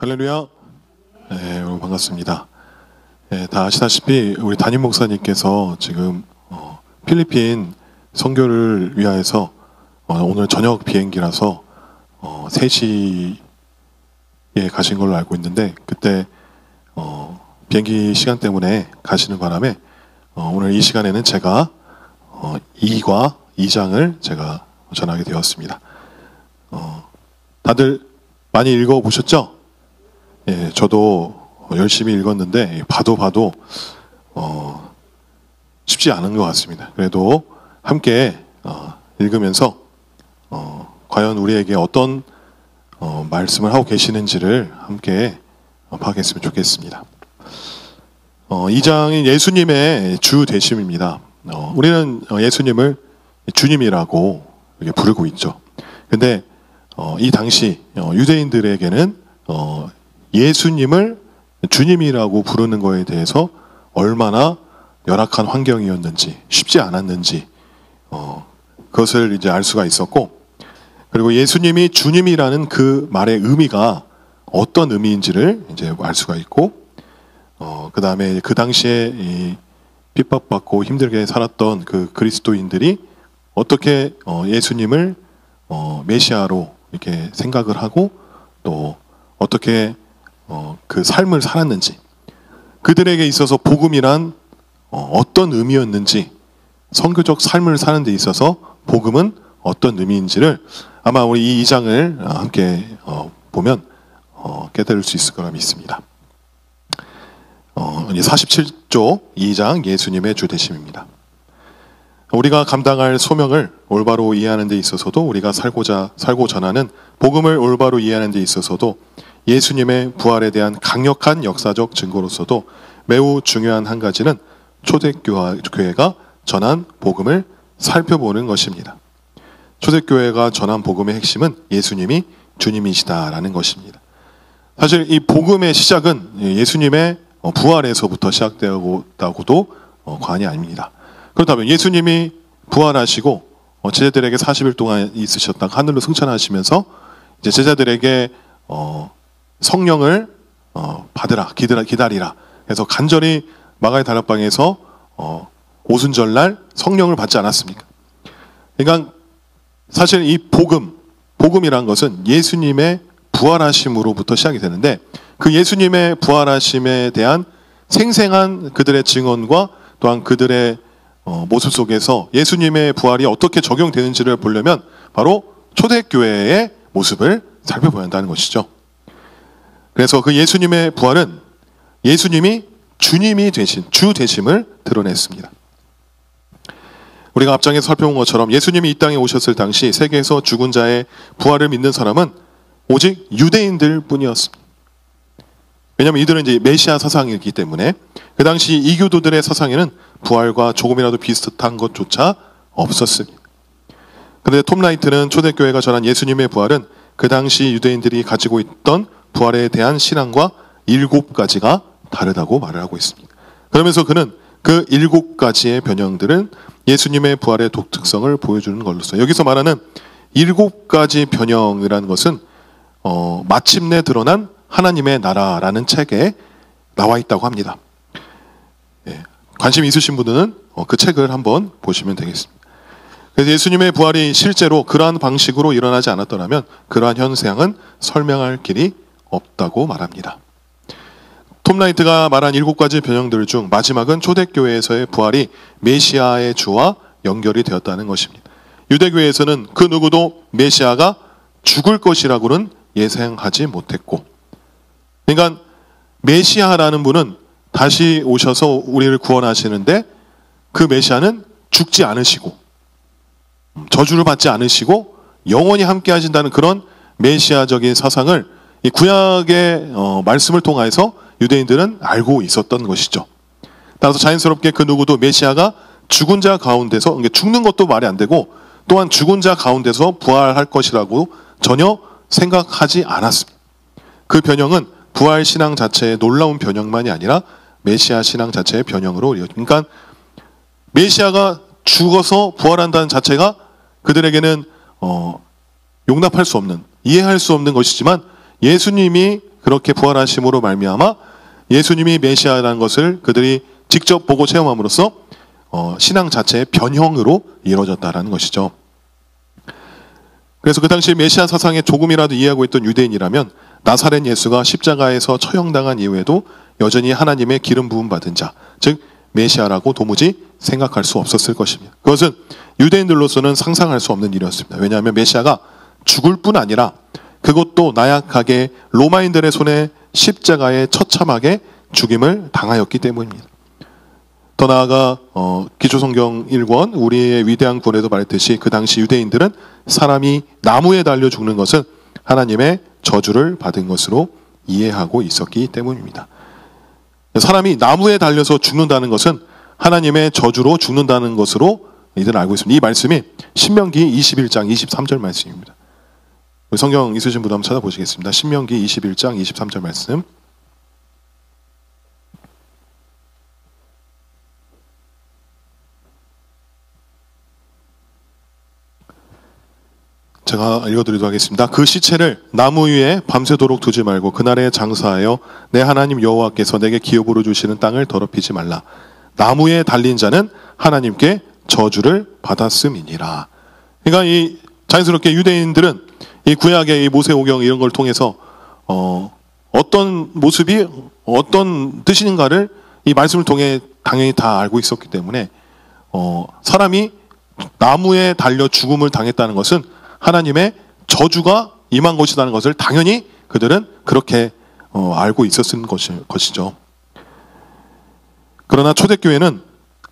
할렐루야. 네, 여러분 반갑습니다. 네, 다 아시다시피 우리 담임 목사님께서 지금 필리핀 선교를 위하여서 오늘 저녁 비행기라서 3시에 가신 걸로 알고 있는데, 그때 비행기 시간 때문에 가시는 바람에 오늘 이 시간에는 제가 2과 2장을 제가 전하게 되었습니다. 다들 많이 읽어보셨죠? 예, 저도 열심히 읽었는데 봐도 쉽지 않은 것 같습니다. 그래도 함께 읽으면서 과연 우리에게 어떤 말씀을 하고 계시는지를 함께 파악했으면 좋겠습니다. 2장인 예수님의 주 되심입니다. 우리는 예수님을 주님이라고 이렇게 부르고 있죠. 근데 이 당시 유대인들에게는 예수님을 주님이라고 부르는 것에 대해서 얼마나 열악한 환경이었는지, 쉽지 않았는지 그것을 이제 알 수가 있었고, 그리고 예수님이 주님이라는 그 말의 의미가 어떤 의미인지를 이제 알 수가 있고, 그 다음에 그 당시에 이 핍박받고 힘들게 살았던 그 그리스도인들이 어떻게 예수님을 메시아로 이렇게 생각을 하고 또 어떻게 그 삶을 살았는지, 그들에게 있어서 복음이란 어떤 의미였는지, 선교적 삶을 사는 데 있어서 복음은 어떤 의미인지를 아마 우리 이 2장을 함께 보면 깨달을 수 있을 거라 믿습니다. 47조 2장 예수님의 주 되심입니다. 우리가 감당할 소명을 올바로 이해하는 데 있어서도, 우리가 살고 전하는 복음을 올바로 이해하는 데 있어서도, 예수님의 부활에 대한 강력한 역사적 증거로서도 매우 중요한 한 가지는 초대교회가 전한 복음을 살펴보는 것입니다. 초대교회가 전한 복음의 핵심은 예수님이 주님이시다라는 것입니다. 사실 이 복음의 시작은 예수님의 부활에서부터 시작되었다고도 과언이 아닙니다. 그렇다면 예수님이 부활하시고 제자들에게 40일 동안 있으셨다가 하늘로 승천하시면서 이제 제자들에게 성령을 받으라, 기다리라 해서 간절히 마가의 다락방에서 오순절날 성령을 받지 않았습니까? 그러니까 사실 이 복음이란 것은 예수님의 부활하심으로부터 시작이 되는데, 그 예수님의 부활하심에 대한 생생한 그들의 증언과 또한 그들의 모습 속에서 예수님의 부활이 어떻게 적용되는지를 보려면 바로 초대교회의 모습을 살펴봐야 한다는 것이죠. 그래서 그 예수님의 부활은 예수님이 주님이 되신, 주 되심을 드러냈습니다. 우리가 앞장에서 살펴본 것처럼 예수님이 이 땅에 오셨을 당시 세계에서 죽은 자의 부활을 믿는 사람은 오직 유대인들 뿐이었습니다. 왜냐하면 이들은 이제 메시아 사상이기 때문에 그 당시 이교도들의 사상에는 부활과 조금이라도 비슷한 것조차 없었습니다. 그런데 톰 라이트는 초대교회가 전한 예수님의 부활은 그 당시 유대인들이 가지고 있던 부활에 대한 신앙과 7가지가 다르다고 말을 하고 있습니다. 그러면서 그는 그 7가지의 변형들은 예수님의 부활의 독특성을 보여주는 걸로서, 여기서 말하는 7가지 변형이라는 것은 마침내 드러난 하나님의 나라라는 책에 나와 있다고 합니다. 관심 있으신 분들은 그 책을 한번 보시면 되겠습니다. 그래서 예수님의 부활이 실제로 그러한 방식으로 일어나지 않았더라면 그러한 현상은 설명할 길이 없다고 말합니다. 톰 라이트가 말한 7가지 변형들 중 마지막은 초대교회에서의 부활이 메시아의 주와 연결이 되었다는 것입니다. 유대교회에서는 그 누구도 메시아가 죽을 것이라고는 예상하지 못했고, 그러니까 메시아라는 분은 다시 오셔서 우리를 구원하시는데 그 메시아는 죽지 않으시고 저주를 받지 않으시고 영원히 함께 하신다는 그런 메시아적인 사상을 이 구약의 말씀을 통해서 유대인들은 알고 있었던 것이죠. 따라서 자연스럽게 그 누구도 메시아가 죽은 자 가운데서, 그러니까 죽는 것도 말이 안 되고 또한 죽은 자 가운데서 부활할 것이라고 전혀 생각하지 않았습니다. 그 변형은 부활 신앙 자체의 놀라운 변형만이 아니라 메시아 신앙 자체의 변형으로 이어집니다. 그러니까 메시아가 죽어서 부활한다는 자체가 그들에게는 용납할 수 없는, 이해할 수 없는 것이지만 예수님이 그렇게 부활하심으로 말미암아 예수님이 메시아라는 것을 그들이 직접 보고 체험함으로써 신앙 자체의 변형으로 이루어졌다라는 것이죠. 그래서 그 당시 메시아 사상에 조금이라도 이해하고 있던 유대인이라면 나사렛 예수가 십자가에서 처형당한 이후에도 여전히 하나님의 기름 부음 받은 자, 즉 메시아라고 도무지 생각할 수 없었을 것입니다. 그것은 유대인들로서는 상상할 수 없는 일이었습니다. 왜냐하면 메시아가 죽을 뿐 아니라 그것도 나약하게 로마인들의 손에 십자가에 처참하게 죽임을 당하였기 때문입니다. 더 나아가 기초성경 1권 우리의 위대한 구원에도 말했듯이 그 당시 유대인들은 사람이 나무에 달려 죽는 것은 하나님의 저주를 받은 것으로 이해하고 있었기 때문입니다. 사람이 나무에 달려서 죽는다는 것은 하나님의 저주로 죽는다는 것으로 이들은 알고 있습니다. 이 말씀이 신명기 21장 23절 말씀입니다. 성경 있으신 분도 한번 찾아보시겠습니다. 신명기 21장 23절 말씀. 제가 읽어드리도록 하겠습니다. 그 시체를 나무 위에 밤새도록 두지 말고 그날에 장사하여 내 하나님 여호와께서 내게 기업으로 주시는 땅을 더럽히지 말라. 나무에 달린 자는 하나님께 저주를 받았음이니라. 그러니까 이 자연스럽게 유대인들은 이 구약의 이 모세오경 이런 걸 통해서 어떤 모습이 어떤 뜻인가를 이 말씀을 통해 당연히 다 알고 있었기 때문에 사람이 나무에 달려 죽음을 당했다는 것은 하나님의 저주가 임한 것이라는 것을 당연히 그들은 그렇게 알고 있었을 것이죠. 그러나 초대교회는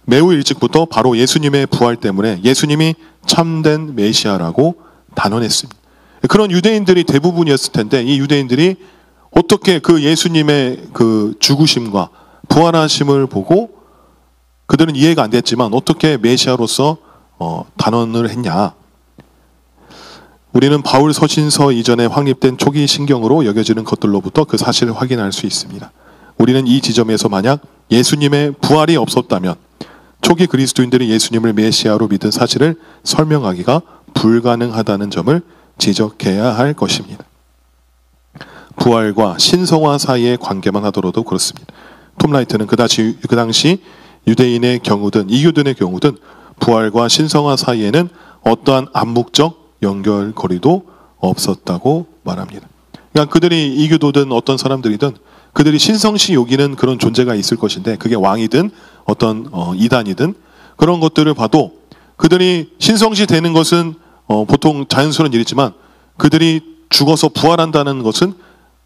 매우 일찍부터 바로 예수님의 부활 때문에 예수님이 참된 메시아라고 단언했습니다. 그런 유대인들이 대부분이었을 텐데 이 유대인들이 어떻게 그 예수님의 그 죽으심과 부활하심을 보고 그들은 이해가 안 됐지만 어떻게 메시아로서 단언을 했냐. 우리는 바울 서신서 이전에 확립된 초기 신경으로 여겨지는 것들로부터 그 사실을 확인할 수 있습니다. 우리는 이 지점에서 만약 예수님의 부활이 없었다면 초기 그리스도인들이 예수님을 메시아로 믿은 사실을 설명하기가 불가능하다는 점을 지적해야 할 것입니다. 부활과 신성화 사이의 관계만 하더라도 그렇습니다. 톰 라이트는 그 당시 유대인의 경우든 이교도의 경우든 부활과 신성화 사이에는 어떠한 암묵적 연결고리도 없었다고 말합니다. 그러니까 그들이 이교도든 어떤 사람들이든 그들이 신성시 여기는 그런 존재가 있을 것인데 그게 왕이든 어떤 이단이든 그런 것들을 봐도 그들이 신성시 되는 것은 보통 자연스러운 일이지만 그들이 죽어서 부활한다는 것은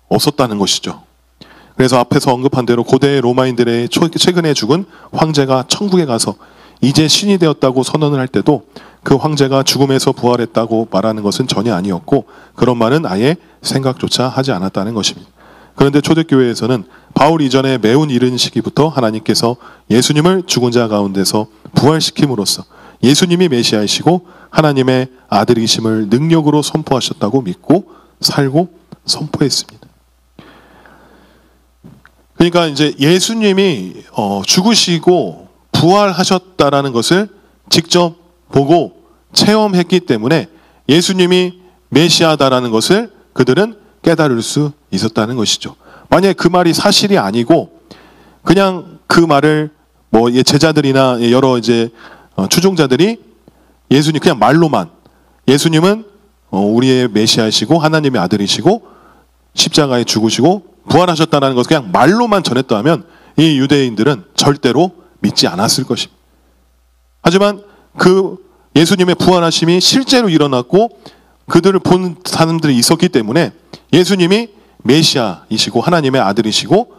없었다는 것이죠. 그래서 앞에서 언급한 대로 고대 로마인들의 최근에 죽은 황제가 천국에 가서 이제 신이 되었다고 선언을 할 때도 그 황제가 죽음에서 부활했다고 말하는 것은 전혀 아니었고 그런 말은 아예 생각조차 하지 않았다는 것입니다. 그런데 초대교회에서는 바울 이전에 매우 이른 시기부터 하나님께서 예수님을 죽은 자 가운데서 부활시킴으로써 예수님이 메시아이시고 하나님의 아들이심을 능력으로 선포하셨다고 믿고 살고 선포했습니다. 그러니까 이제 예수님이 죽으시고 부활하셨다라는 것을 직접 보고 체험했기 때문에 예수님이 메시아다라는 것을 그들은 깨달을 수 있었다는 것이죠. 만약에 그 말이 사실이 아니고 그냥 그 말을 뭐 제자들이나 여러 이제 추종자들이 예수님 그냥 말로만 예수님은 우리의 메시아이시고 하나님의 아들이시고 십자가에 죽으시고 부활하셨다는 것을 그냥 말로만 전했다면 이 유대인들은 절대로 믿지 않았을 것입니다. 하지만 그 예수님의 부활하심이 실제로 일어났고 그들을 본 사람들이 있었기 때문에 예수님이 메시아이시고 하나님의 아들이시고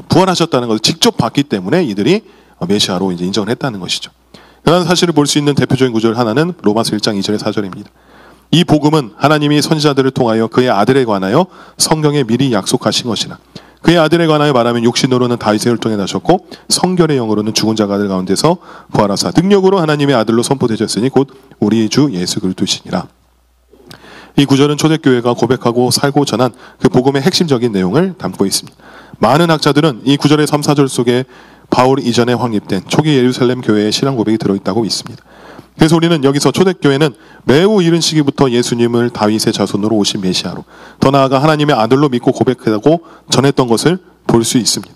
부활하셨다는 것을 직접 봤기 때문에 이들이 메시아로 이제 인정을 했다는 것이죠. 그런 사실을 볼 수 있는 대표적인 구절 하나는 로마서 1장 2절의 4절입니다. 이 복음은 하나님이 선지자들을 통하여 그의 아들에 관하여 성경에 미리 약속하신 것이나 그의 아들에 관하여 말하면 육신으로는 다윗의 혈통에 나셨고 성결의 영으로는 죽은 자들 가운데서 부활하사 능력으로 하나님의 아들로 선포되셨으니 곧 우리 주 예수 그리스도시니라. 이 구절은 초대교회가 고백하고 살고 전한 그 복음의 핵심적인 내용을 담고 있습니다. 많은 학자들은 이 구절의 3, 4절 속에 바울 이전에 확립된 초기 예루살렘 교회의 신앙 고백이 들어있다고 믿습니다. 그래서 우리는 여기서 초대교회는 매우 이른 시기부터 예수님을 다윗의 자손으로 오신 메시아로, 더 나아가 하나님의 아들로 믿고 고백하고 전했던 것을 볼 수 있습니다.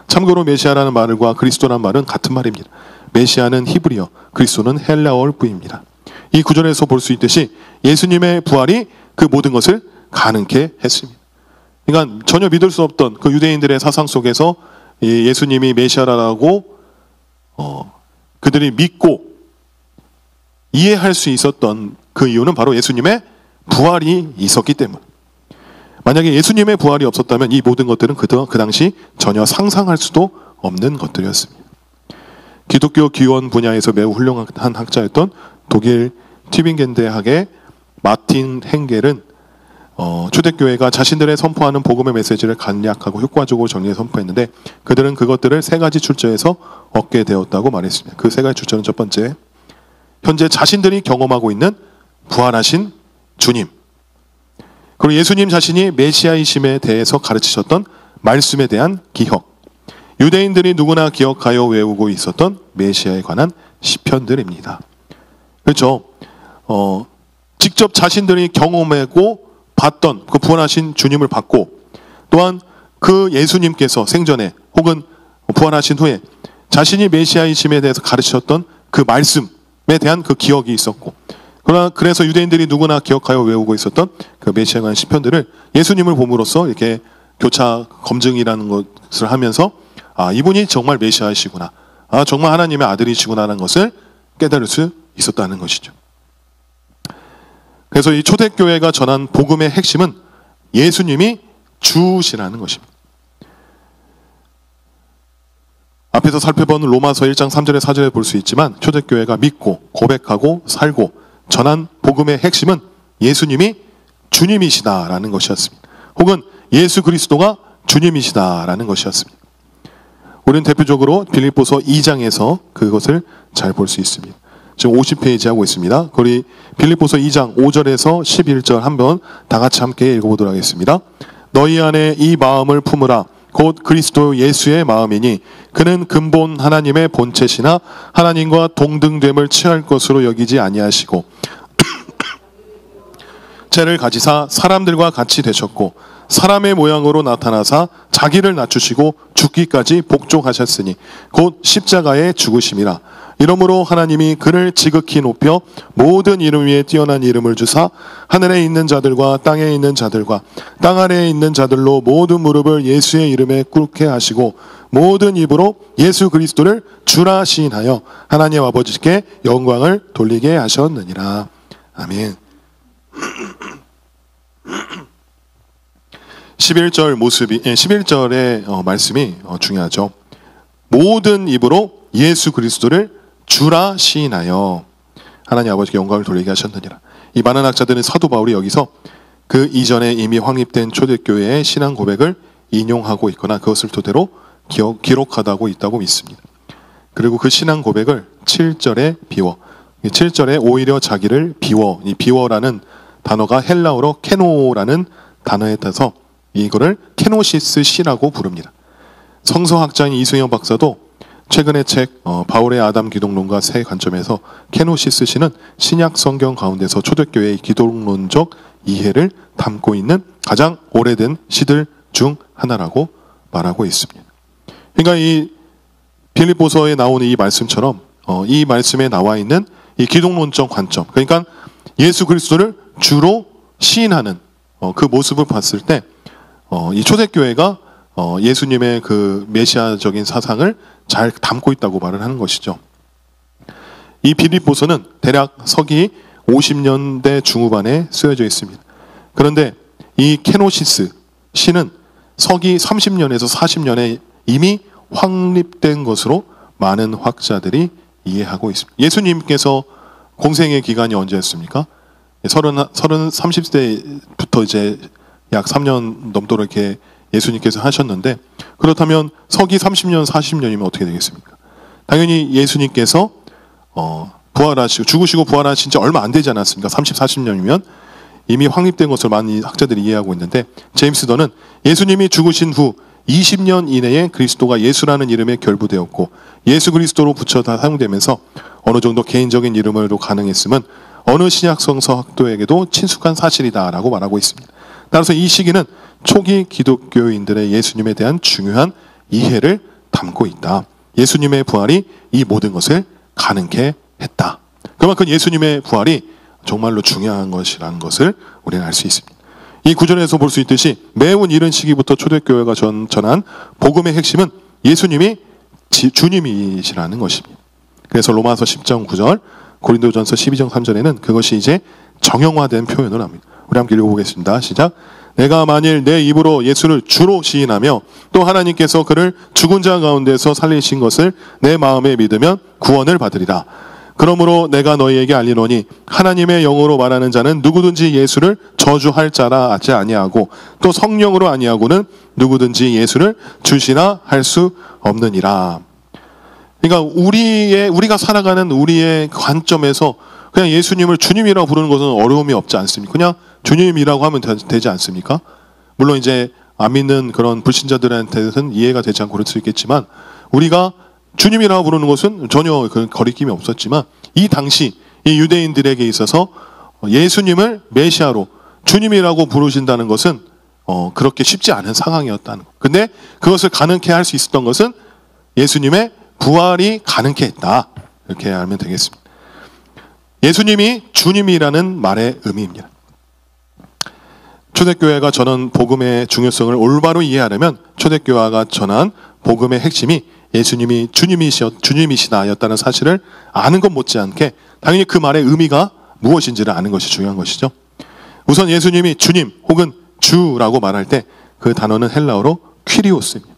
참고로 메시아라는 말과 그리스도라는 말은 같은 말입니다. 메시아는 히브리어, 그리스도는 헬라어일 뿐입니다. 이 구절에서 볼 수 있듯이 예수님의 부활이 그 모든 것을 가능케 했습니다. 그러니까 전혀 믿을 수 없던 그 유대인들의 사상 속에서 예수님이 메시아라고 그들이 믿고 이해할 수 있었던 그 이유는 바로 예수님의 부활이 있었기 때문. 만약에 예수님의 부활이 없었다면 이 모든 것들은 그 당시 전혀 상상할 수도 없는 것들이었습니다. 기독교 기원 분야에서 매우 훌륭한 학자였던 독일 튜빙겐 대학의 마틴 행겔은 초대교회가 자신들의 선포하는 복음의 메시지를 간략하고 효과적으로 정리해 선포했는데, 그들은 그것들을 세 가지 출처에서 얻게 되었다고 말했습니다. 그 세 가지 출처는 첫 번째, 현재 자신들이 경험하고 있는 부활하신 주님, 그리고 예수님 자신이 메시아이심에 대해서 가르치셨던 말씀에 대한 기억, 유대인들이 누구나 기억하여 외우고 있었던 메시아에 관한 시편들입니다. 그렇죠. 직접 자신들이 경험하고 봤던 그 부활하신 주님을 봤고, 또한 그 예수님께서 생전에 혹은 부활하신 후에 자신이 메시아이심에 대해서 가르치셨던 그 말씀에 대한 그 기억이 있었고, 그래서 유대인들이 누구나 기억하여 외우고 있었던 그 메시아에 관한 시편들을 예수님을 봄으로써 이렇게 교차 검증이라는 것을 하면서 이분이 정말 메시아이시구나, 정말 하나님의 아들이시구나라는 것을 깨달을 수 있었다는 것이죠. 그래서 이 초대교회가 전한 복음의 핵심은 예수님이 주시라는 것입니다. 앞에서 살펴본 로마서 1장 3절에 4절에 볼 수 있지만, 초대교회가 믿고 고백하고 살고 전한 복음의 핵심은 예수님이 주님이시다라는 것이었습니다. 혹은 예수 그리스도가 주님이시다라는 것이었습니다. 우리는 대표적으로 빌립보서 2장에서 그것을 잘 볼 수 있습니다. 지금 50페이지 하고 있습니다. 우리 빌립보서 2장 5절에서 11절 한번 다 같이 함께 읽어보도록 하겠습니다. 너희 안에 이 마음을 품으라. 곧 그리스도 예수의 마음이니 그는 근본 하나님의 본체시나 하나님과 동등됨을 취할 것으로 여기지 아니하시고 죄를 가지사 사람들과 같이 되셨고 사람의 모양으로 나타나사 자기를 낮추시고 죽기까지 복종하셨으니 곧 십자가에 죽으심이라. 이러므로 하나님이 그를 지극히 높여 모든 이름 위에 뛰어난 이름을 주사 하늘에 있는 자들과 땅에 있는 자들과 땅 아래에 있는 자들로 모든 무릎을 예수의 이름에 꿇게 하시고 모든 입으로 예수 그리스도를 주라 시인하여 하나님 아버지께 영광을 돌리게 하셨느니라. 아멘. 11절의 말씀이 중요하죠. 모든 입으로 예수 그리스도를 주라 시인하여 하나님 아버지께 영광을 돌리게 하셨느니라. 이 많은 학자들은 사도 바울이 여기서 그 이전에 이미 확립된 초대교회의 신앙 고백을 인용하고 있거나 그것을 토대로 기록하다고 있다고 믿습니다. 그리고 그 신앙 고백을 7절에 비워, 7절에 오히려 자기를 비워, 이 비워라는 단어가 헬라어로 케노라는 단어에 따라서 이거를 케노시스 시라고 부릅니다. 성서학자인 이승영 박사도 최근의 책 바울의 아담 기독론과 새 관점에서 케노시스 시는 신약 성경 가운데서 초대교회의 기독론적 이해를 담고 있는 가장 오래된 시들 중 하나라고 말하고 있습니다. 그러니까 이 빌립보서에 나오는 이 말씀처럼 이 말씀에 나와 있는 이 기독론적 관점, 그러니까 예수 그리스도를 주로 시인하는 그 모습을 봤을 때 이 초대교회가 예수님의 그 메시아적인 사상을 잘 담고 있다고 말을 하는 것이죠. 이 빌립보서는 대략 서기 50년대 중후반에 쓰여져 있습니다. 그런데 이 케노시스 시는 서기 30년에서 40년에 이미 확립된 것으로 많은 학자들이 이해하고 있습니다. 예수님께서 공생의 기간이 언제였습니까? 30세부터 이제 약 3년 넘도록 이렇게 예수님께서 하셨는데, 그렇다면 서기 30년, 40년이면 어떻게 되겠습니까? 당연히 예수님께서 부활하시고 죽으시고 부활하신 지 얼마 안 되지 않았습니까? 30, 40년이면 이미 확립된 것을 많은 학자들이 이해하고 있는데, 제임스 더는 예수님이 죽으신 후 20년 이내에 그리스도가 예수라는 이름에 결부되었고 예수 그리스도로 붙여 다 사용되면서 어느 정도 개인적인 이름으로 가능했음은 어느 신약성서 학도에게도 친숙한 사실이다라고 말하고 있습니다. 따라서 이 시기는 초기 기독교인들의 예수님에 대한 중요한 이해를 담고 있다. 예수님의 부활이 이 모든 것을 가능케 했다. 그만큼 예수님의 부활이 정말로 중요한 것이라는 것을 우리는 알 수 있습니다. 이 구절에서 볼 수 있듯이 매우 이른 시기부터 초대교회가 전한 복음의 핵심은 예수님이 주님이시라는 것입니다. 그래서 로마서 10장 9절, 고린도전서 12장 3절에는 그것이 이제 정형화된 표현을 합니다. 우리 함께 읽어보겠습니다. 시작. 내가 만일 내 입으로 예수를 주로 시인하며 또 하나님께서 그를 죽은 자 가운데서 살리신 것을 내 마음에 믿으면 구원을 받으리라. 그러므로 내가 너희에게 알리노니 하나님의 영으로 말하는 자는 누구든지 예수를 저주할 자라 하지 아니하고 또 성령으로 아니하고는 누구든지 예수를 주시나 할 수 없느니라. 그러니까 우리가 살아가는 우리의 관점에서 그냥 예수님을 주님이라고 부르는 것은 어려움이 없지 않습니까? 그냥 주님이라고 하면 되지 않습니까? 물론 이제 안 믿는 그런 불신자들한테는 이해가 되지 않고 그럴 수 있겠지만 우리가 주님이라고 부르는 것은 전혀 그 거리낌이 없었지만 이 당시 이 유대인들에게 있어서 예수님을 메시아로 주님이라고 부르신다는 것은 그렇게 쉽지 않은 상황이었다는 것. 근데 그것을 가능케 할 수 있었던 것은 예수님의 부활이 가능케 했다. 이렇게 알면 되겠습니다. 예수님이 주님이라는 말의 의미입니다. 초대교회가 전한 복음의 중요성을 올바로 이해하려면 초대교회가 전한 복음의 핵심이 예수님이 주님이시다였다는 사실을 아는 것 못지않게 당연히 그 말의 의미가 무엇인지를 아는 것이 중요한 것이죠. 우선 예수님이 주님 혹은 주라고 말할 때 그 단어는 헬라어로 퀴리오스입니다.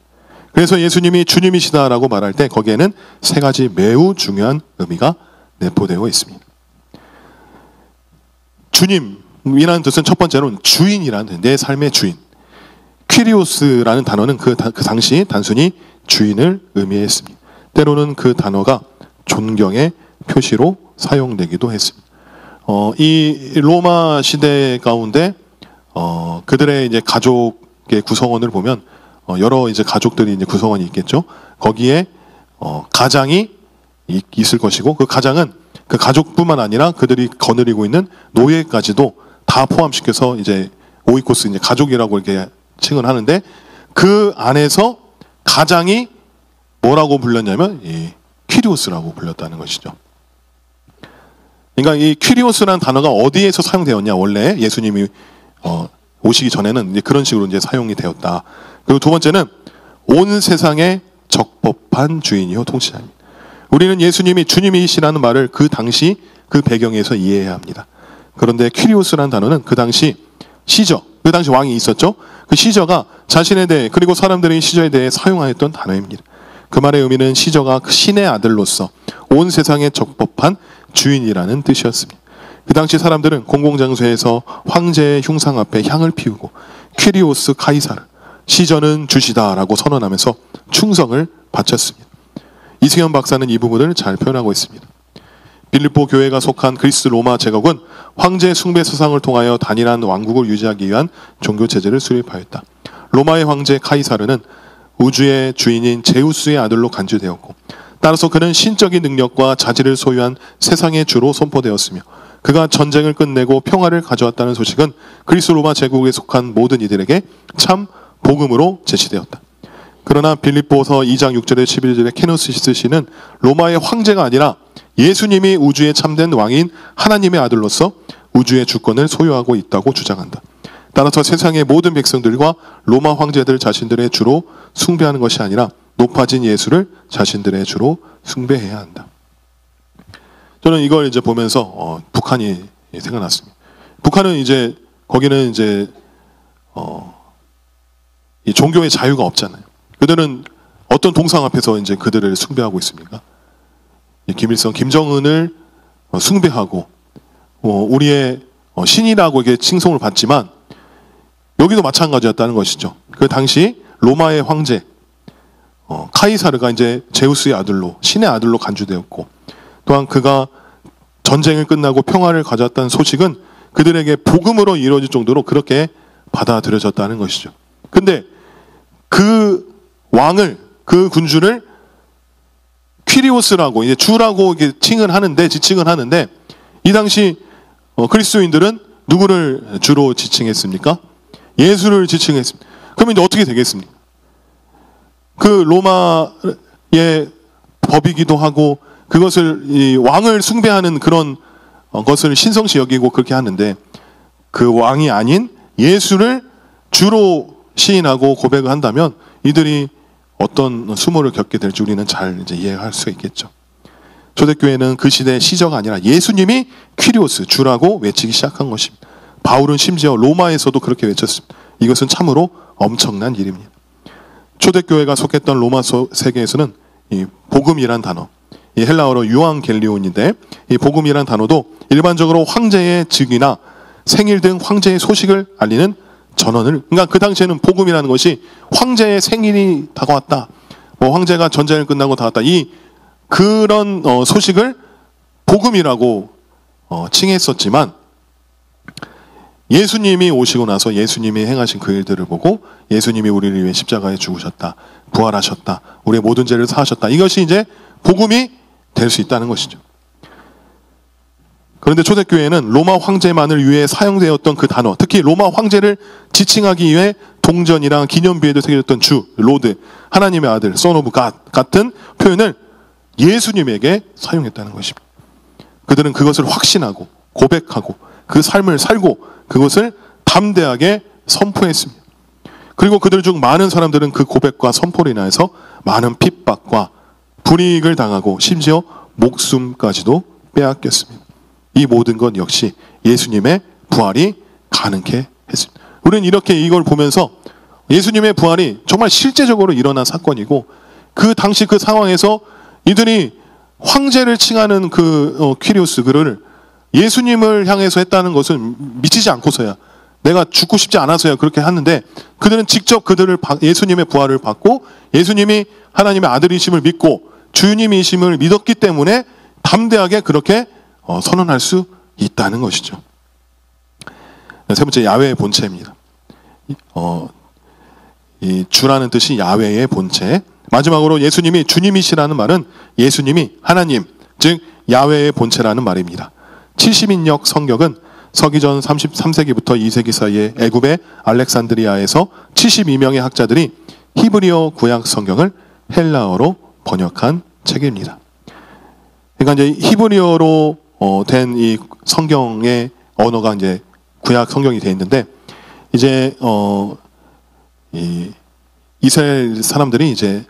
그래서 예수님이 주님이시다라고 말할 때 거기에는 세 가지 매우 중요한 의미가 내포되어 있습니다. 주님이라는 뜻은 첫 번째로는 주인이라는 뜻, 내 삶의 주인. 퀴리오스라는 단어는 그 당시 단순히 주인을 의미했습니다. 때로는 그 단어가 존경의 표시로 사용되기도 했습니다. 이 로마 시대 가운데 그들의 이제 가족의 구성원을 보면 여러 이제 가족들이 이제 구성원이 있겠죠. 거기에 가장이 있을 것이고 그 가장은 그 가족뿐만 아니라 그들이 거느리고 있는 노예까지도 다 포함시켜서 이제 오이코스 이제 가족이라고 이렇게 칭을 하는데 그 안에서 가장이 뭐라고 불렸냐면 이 퀴리오스라고 불렸다는 것이죠. 그러니까 이 퀴리오스라는 단어가 어디에서 사용되었냐? 원래 예수님이 오시기 전에는 이제 그런 식으로 이제 사용이 되었다. 그리고 두 번째는 온 세상의 적법한 주인이요 통치자입니다. 우리는 예수님이 주님이시라는 말을 그 당시 그 배경에서 이해해야 합니다. 그런데 퀴리오스라는 단어는 그 당시 시저, 그 당시 왕이 있었죠. 그 시저가 자신에 대해 그리고 사람들의 시저에 대해 사용하였던 단어입니다. 그 말의 의미는 시저가 신의 아들로서 온 세상의 적법한 주인이라는 뜻이었습니다. 그 당시 사람들은 공공장소에서 황제의 흉상 앞에 향을 피우고 퀴리오스 카이사르, 시저는 주시다라고 선언하면서 충성을 바쳤습니다. 이승현 박사는 이 부분을 잘 표현하고 있습니다. 빌립보 교회가 속한 그리스 로마 제국은 황제 숭배 사상을 통하여 단일한 왕국을 유지하기 위한 종교 체제를 수립하였다. 로마의 황제 카이사르는 우주의 주인인 제우스의 아들로 간주되었고 따라서 그는 신적인 능력과 자질을 소유한 세상의 주로 선포되었으며 그가 전쟁을 끝내고 평화를 가져왔다는 소식은 그리스 로마 제국에 속한 모든 이들에게 참 복음으로 제시되었다. 그러나 빌립보서 2장 6절에 11절에 케노시스 씨는 로마의 황제가 아니라 예수님이 우주의 참된 왕인 하나님의 아들로서 우주의 주권을 소유하고 있다고 주장한다. 따라서 세상의 모든 백성들과 로마 황제들 자신들의 주로 숭배하는 것이 아니라 높아진 예수를 자신들의 주로 숭배해야 한다. 저는 이걸 이제 보면서 북한이 생각났습니다. 북한은 이제 거기는 이제 이 종교의 자유가 없잖아요. 그들은 어떤 동상 앞에서 이제 그들을 숭배하고 있습니까? 김일성, 김정은을 숭배하고 우리의 신이라고 이렇게 칭송을 받지만 여기도 마찬가지였다는 것이죠. 그 당시 로마의 황제 카이사르가 이제 제우스의 아들로 신의 아들로 간주되었고 또한 그가 전쟁을 끝나고 평화를 가져왔다는 소식은 그들에게 복음으로 이루어질 정도로 그렇게 받아들여졌다는 것이죠. 근데 그 왕을, 그 군주를 퀴리오스라고, 이제 주라고 이렇게 지칭을 하는데, 이 당시 그리스도인들은 누구를 주로 지칭했습니까? 예수를 지칭했습니다. 그러면 이제 어떻게 되겠습니까? 그 로마의 법이기도 하고, 그것을 이 왕을 숭배하는 그런 것을 신성시 여기고 그렇게 하는데, 그 왕이 아닌 예수를 주로 시인하고 고백을 한다면 이들이 어떤 수모를 겪게 될지 우리는 잘 이제 이해할 수 있겠죠. 초대교회는 그 시대의 시저가 아니라 예수님이 퀴리오스, 주라고 외치기 시작한 것입니다. 바울은 심지어 로마에서도 그렇게 외쳤습니다. 이것은 참으로 엄청난 일입니다. 초대교회가 속했던 로마 세계에서는 이 복음이란 단어, 이 헬라어로 유앙겔리온인데, 이 복음이란 단어도 일반적으로 황제의 즉위나 생일 등 황제의 소식을 알리는 전언을, 그러니까 그 당시에는 복음이라는 것이 황제의 생일이 다가왔다, 뭐 황제가 전쟁을 끝나고 다왔다, 이 그런 소식을 복음이라고 칭했었지만, 예수님이 오시고 나서 예수님이 행하신 그 일들을 보고 예수님이 우리를 위해 십자가에 죽으셨다, 부활하셨다, 우리의 모든 죄를 사하셨다, 이것이 이제 복음이 될 수 있다는 것이죠. 그런데 초대교회는 로마 황제만을 위해 사용되었던 그 단어, 특히 로마 황제를 지칭하기 위해 동전이랑 기념비에도 새겨졌던 주, 로드, 하나님의 아들, son of God 같은 표현을 예수님에게 사용했다는 것입니다. 그들은 그것을 확신하고 고백하고 그 삶을 살고 그것을 담대하게 선포했습니다. 그리고 그들 중 많은 사람들은 그 고백과 선포로 인하여서 많은 핍박과 불이익을 당하고 심지어 목숨까지도 빼앗겼습니다. 이 모든 것 역시 예수님의 부활이 가능케 했습니다. 우리는 이렇게 이걸 보면서 예수님의 부활이 정말 실제적으로 일어난 사건이고, 그 당시 그 상황에서 이들이 황제를 칭하는 그 퀴리오스, 그를 예수님을 향해서 했다는 것은 미치지 않고서야, 내가 죽고 싶지 않아서야 그렇게 하는데, 그들은 직접 예수님의 부활을 받고 예수님이 하나님의 아들이심을 믿고 주님이심을 믿었기 때문에 담대하게 그렇게 선언할 수 있다는 것이죠. 세 번째, 야훼의 본체입니다. 이 주라는 뜻이 야훼의 본체. 마지막으로 예수님이 주님이시라는 말은 예수님이 하나님, 즉 야훼의 본체라는 말입니다. 70인역 성경은 서기전 33세기부터 2세기 사이에 애굽의 알렉산드리아에서 72명의 학자들이 히브리어 구약 성경을 헬라어로 번역한 책입니다. 그러니까 이제 히브리어로 된 이 성경의 언어가 이제 구약 성경이 되어 있는데, 이제 이 이스라엘 사람들이 이제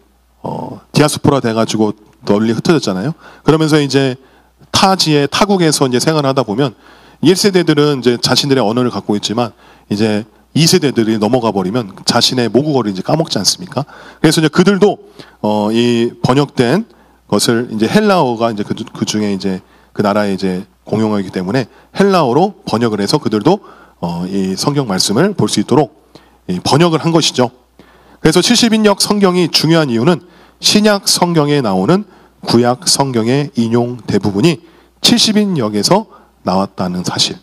디아스포라 돼가지고 널리 흩어졌잖아요. 그러면서 이제 타지에 타국에서 이제 생활하다 보면 1세대들은 이제 자신들의 언어를 갖고 있지만 이제 2세대들이 넘어가 버리면 자신의 모국어를 이제 까먹지 않습니까? 그래서 이제 그들도 이 번역된 것을 이제 헬라어가 이제 그 중에 이제 그 나라의 이제 공용어이기 때문에 헬라어로 번역을 해서 그들도 이 성경 말씀을 볼 수 있도록 번역을 한 것이죠. 그래서 70인역 성경이 중요한 이유는 신약 성경에 나오는 구약 성경의 인용 대부분이 70인역에서 나왔다는 사실,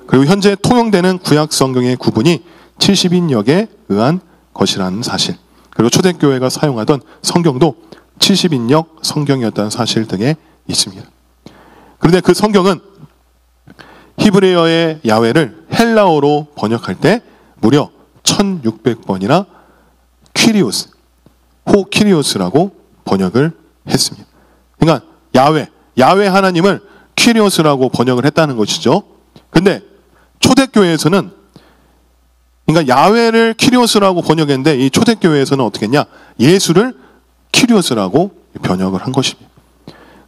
그리고 현재 통용되는 구약 성경의 구분이 70인역에 의한 것이라는 사실, 그리고 초대교회가 사용하던 성경도 70인역 성경이었다는 사실 등에 있습니다. 그런데 그 성경은 히브리어의 야훼를 헬라어로 번역할 때 무려 1600번이나 퀴리오스, 호퀴리오스라고 번역을 했습니다. 그러니까 야훼 하나님을 퀴리오스라고 번역을 했다는 것이죠. 근데 초대교회에서는, 그러니까 야훼를 퀴리오스라고 번역했는데 이 초대교회에서는 어떻게 했냐? 예수를 퀴리오스라고 번역을 한 것입니다.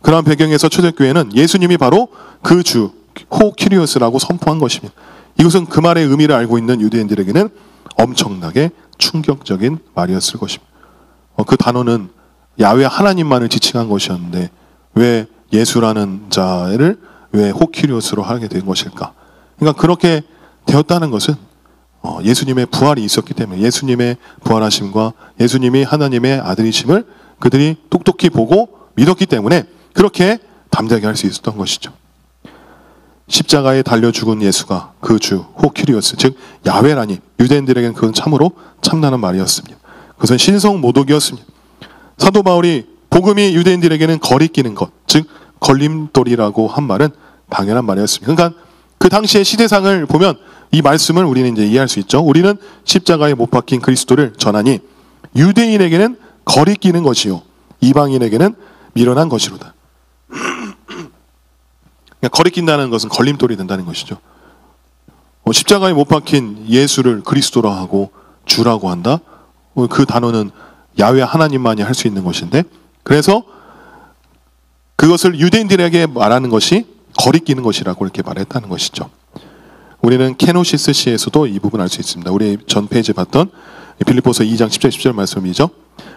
그런 배경에서 초대교회는 예수님이 바로 그 주, 호퀴리오스라고 선포한 것입니다. 이것은 그 말의 의미를 알고 있는 유대인들에게는 엄청나게 충격적인 말이었을 것입니다. 그 단어는 야훼 하나님만을 지칭한 것이었는데 왜 예수라는 자를 왜 호퀴리오스로 하게 된 것일까? 그러니까 그렇게 되었다는 것은 예수님의 부활이 있었기 때문에, 예수님의 부활하심과 예수님이 하나님의 아들이심을 그들이 똑똑히 보고 믿었기 때문에 그렇게 담대하게 할 수 있었던 것이죠. 십자가에 달려 죽은 예수가 그 주, 호퀴리오스, 즉 야훼라니 유대인들에게는 그건 참으로 참나는 말이었습니다. 그것은 신성 모독이었습니다. 사도 바울이 복음이 유대인들에게는 거리끼는 것, 즉 걸림돌이라고 한 말은 당연한 말이었습니다. 그러니까 그 당시의 시대상을 보면 이 말씀을 우리는 이제 이해할 수 있죠. 우리는 십자가에 못 박힌 그리스도를 전하니 유대인에게는 거리끼는 것이요 이방인에게는 미련한 것이로다. 그러니까 거리낀다는 것은 걸림돌이 된다는 것이죠. 십자가에 못 박힌 예수를 그리스도라 하고 주라고 한다. 그 단어는 야훼 하나님만이 할 수 있는 것인데, 그래서 그것을 유대인들에게 말하는 것이 거리끼는 것이라고 이렇게 말했다는 것이죠. 우리는 케노시스 시에서도 이 부분 알 수 있습니다. 우리 전 페이지에 봤던 빌립보서 2장 10절 10절 말씀이죠.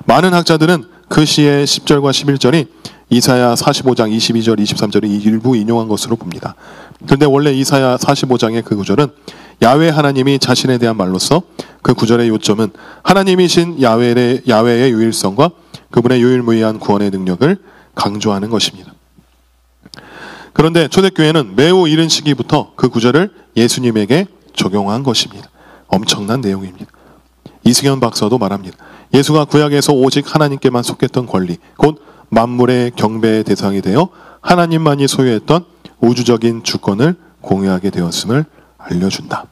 많은 학자들은 그 시의 10절과 11절이 이사야 45장 22절 23절이 일부 인용한 것으로 봅니다. 그런데 원래 이사야 45장의 그 구절은 야훼 하나님이 자신에 대한 말로서 그 구절의 요점은 하나님이신 야훼의 유일성과 그분의 유일무이한 구원의 능력을 강조하는 것입니다. 그런데 초대교회는 매우 이른 시기부터 그 구절을 예수님에게 적용한 것입니다. 엄청난 내용입니다. 이승현 박사도 말합니다. 예수가 구약에서 오직 하나님께만 속했던 권리, 곧 만물의 경배의 대상이 되어 하나님만이 소유했던 우주적인 주권을 공유하게 되었음을 알려준다.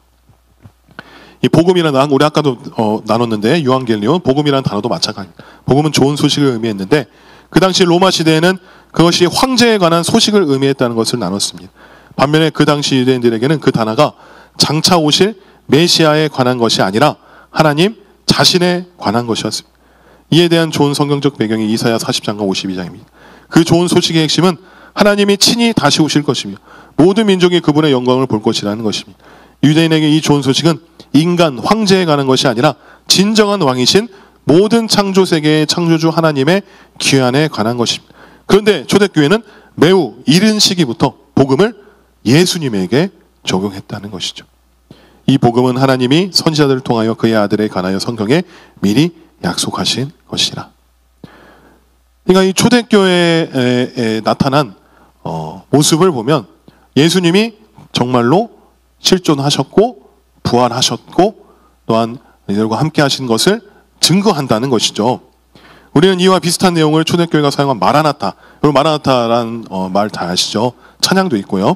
이 복음이라는, 우리 아까도 나눴는데 유앙겔리온, 복음이라는 단어도 마찬가지입니다. 복음은 좋은 소식을 의미했는데 그 당시 로마 시대에는 그것이 황제에 관한 소식을 의미했다는 것을 나눴습니다. 반면에 그 당시 유대인들에게는 그 단어가 장차 오실 메시아에 관한 것이 아니라 하나님 자신에 관한 것이었습니다. 이에 대한 좋은 성경적 배경이 이사야 40장과 52장입니다. 그 좋은 소식의 핵심은 하나님이 친히 다시 오실 것이며 모든 민족이 그분의 영광을 볼 것이라는 것입니다. 유대인에게 이 좋은 소식은 인간, 황제에 관한 것이 아니라 진정한 왕이신 모든 창조 세계의 창조주 하나님의 귀환에 관한 것입니다. 그런데 초대교회는 매우 이른 시기부터 복음을 예수님에게 적용했다는 것이죠. 이 복음은 하나님이 선지자들을 통하여 그의 아들에 관하여 성경에 미리 약속하신 것이라. 그러니까 이 초대교회에 나타난 모습을 보면 예수님이 정말로 실존하셨고 부활하셨고 또한 이들과 함께 하신 것을 증거한다는 것이죠. 우리는 이와 비슷한 내용을 초대교회가 사용한 마라나타, 여러분 마라나타라는 말 다 아시죠? 찬양도 있고요.